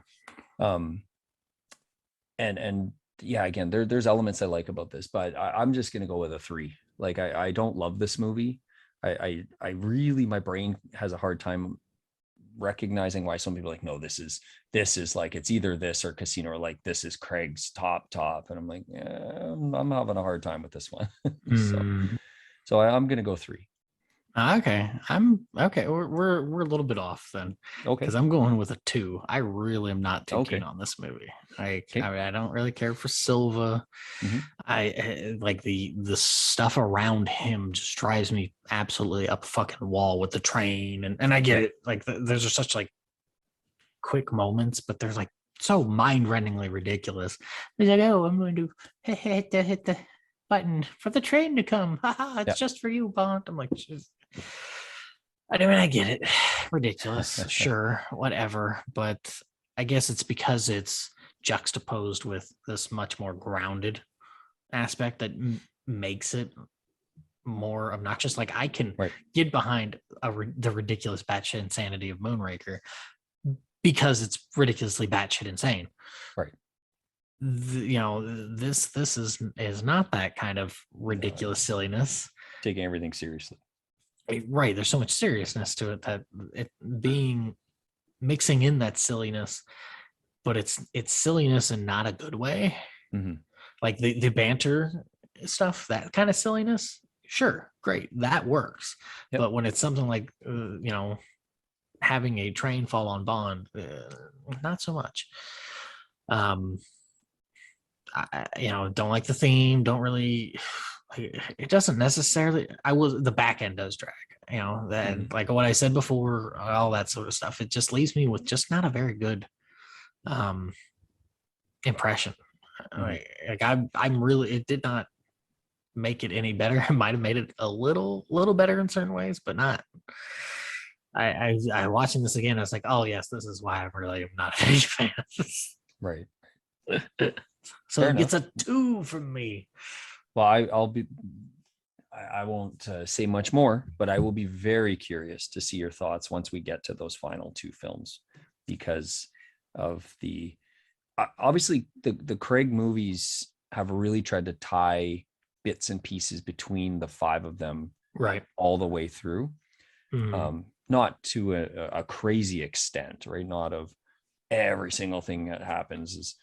And yeah, again, there's elements I like about this, but I'm just gonna go with a 3. Like, I don't love this movie. I really, my brain has a hard time recognizing why some people are like, no, this is like, it's either this or Casino, or like, this is Craig's top, and I'm like, yeah, I'm having a hard time with this one. So I'm gonna go 3. Okay, I'm okay. We're a little bit off then. Okay, because I'm going with a 2. I really am not too keen on this movie. I don't really care for Silva. I like the stuff around him just drives me absolutely up a fucking wall with the train, and I get it. Like, there's just such like quick moments, but they're like so mind-rendingly ridiculous. He's like, oh, I'm going to hit the button for the train to come. It's just for you, Bond. I'm like, I mean, I get it. Ridiculous. Sure, whatever. But I guess it's because it's juxtaposed with this much more grounded aspect that makes it more obnoxious. Like, I can get behind the ridiculous batshit insanity of Moonraker because it's ridiculously batshit insane. Right. This is not that kind of ridiculous silliness. Taking everything seriously. Right. There's so much seriousness to it that it being mixing in that silliness, but it's silliness in not a good way. Like the banter stuff, that kind of silliness, sure, great, that works. But when it's something like having a train fall on Bond, not so much. I don't like the theme, don't really, it doesn't necessarily, the back end does drag, that like what I said before, all that sort of stuff. It just leaves me with just not a very good impression. Like I'm really, it did not make it any better. It might have made it a little better in certain ways, but not. I watching this again, I was like, oh yes, this is why I really am not a huge fan. Right. So it gets a 2 from me. Well, I won't say much more, but I will be very curious to see your thoughts once we get to those final 2 films, because of obviously the Craig movies have really tried to tie bits and pieces between the 5 of them, right, all the way through. Not to a crazy extent, right? Not of every single thing that happens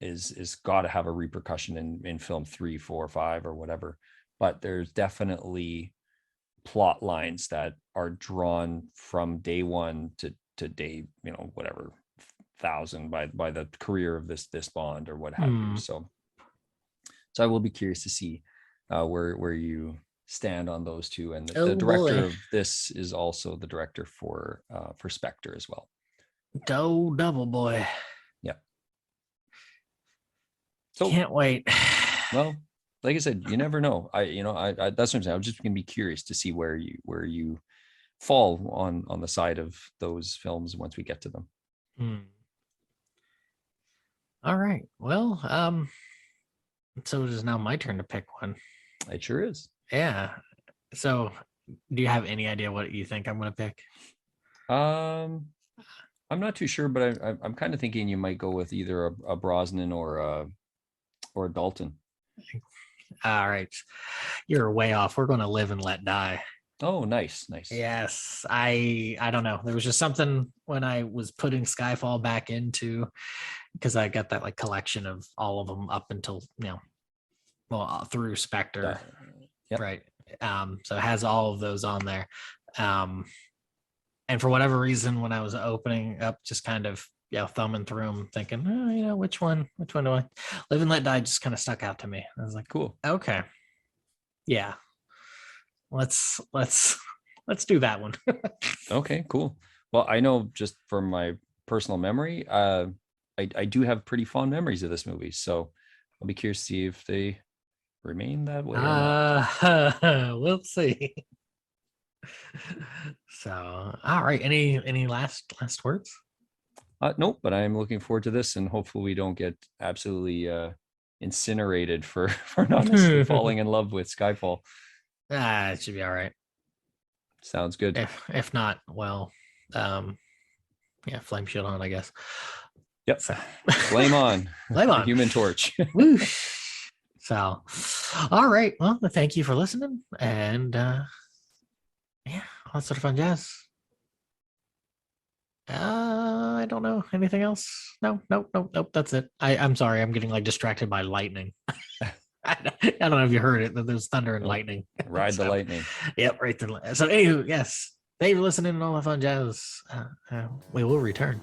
is got to have a repercussion in film 3, 4, 5 or whatever. But there's definitely plot lines that are drawn from day one to day, whatever, 1,000 by the career of this Bond or what have you. So I will be curious to see where you stand on those two. And the director of this is also the director for Spectre as well. Double boy. Yeah. So can't wait. Well, like I said, you never know. I that's what I'm saying. I'm just gonna be curious to see where you fall on the side of those films once we get to them. All right. Well, so it is now my turn to pick one. It sure is. Yeah. So do you have any idea what you think I'm going to pick? I'm not too sure, but I'm kind of thinking you might go with either a Brosnan or a Dalton. All right. You're way off. We're going to Live and Let Die. Oh, nice. Yes. I don't know. There was just something when I was putting Skyfall back into, because I got that like collection of all of them up until, through Spectre. Yep. Right. So it has all of those on there. And for whatever reason, when I was opening up, just kind of, thumbing through them, thinking, which one do I Live and Let Die just kind of stuck out to me. I was like, cool. Okay. Yeah. Let's do that one. Okay, cool. Well, I know just from my personal memory, I do have pretty fond memories of this movie, so I'll be curious to see if they remain that way or not. We'll see. So, all right. Any last words? Nope, but I'm looking forward to this, and hopefully we don't get absolutely incinerated for not necessarily falling in love with Skyfall. It should be all right. Sounds good. If not, well, flame shield on, I guess. Yep. So. Flame on. Flame on. Human Torch. So, all right. Well, thank you for listening, and all that sort of fun jazz. I don't know anything else. Nope. That's it. I'm sorry. I'm getting like distracted by lightning. I don't know if you heard it, but there's thunder and lightning. Ride the lightning. Yep, right there. So, anywho, yes. Thank you for listening and all that fun jazz. We will return.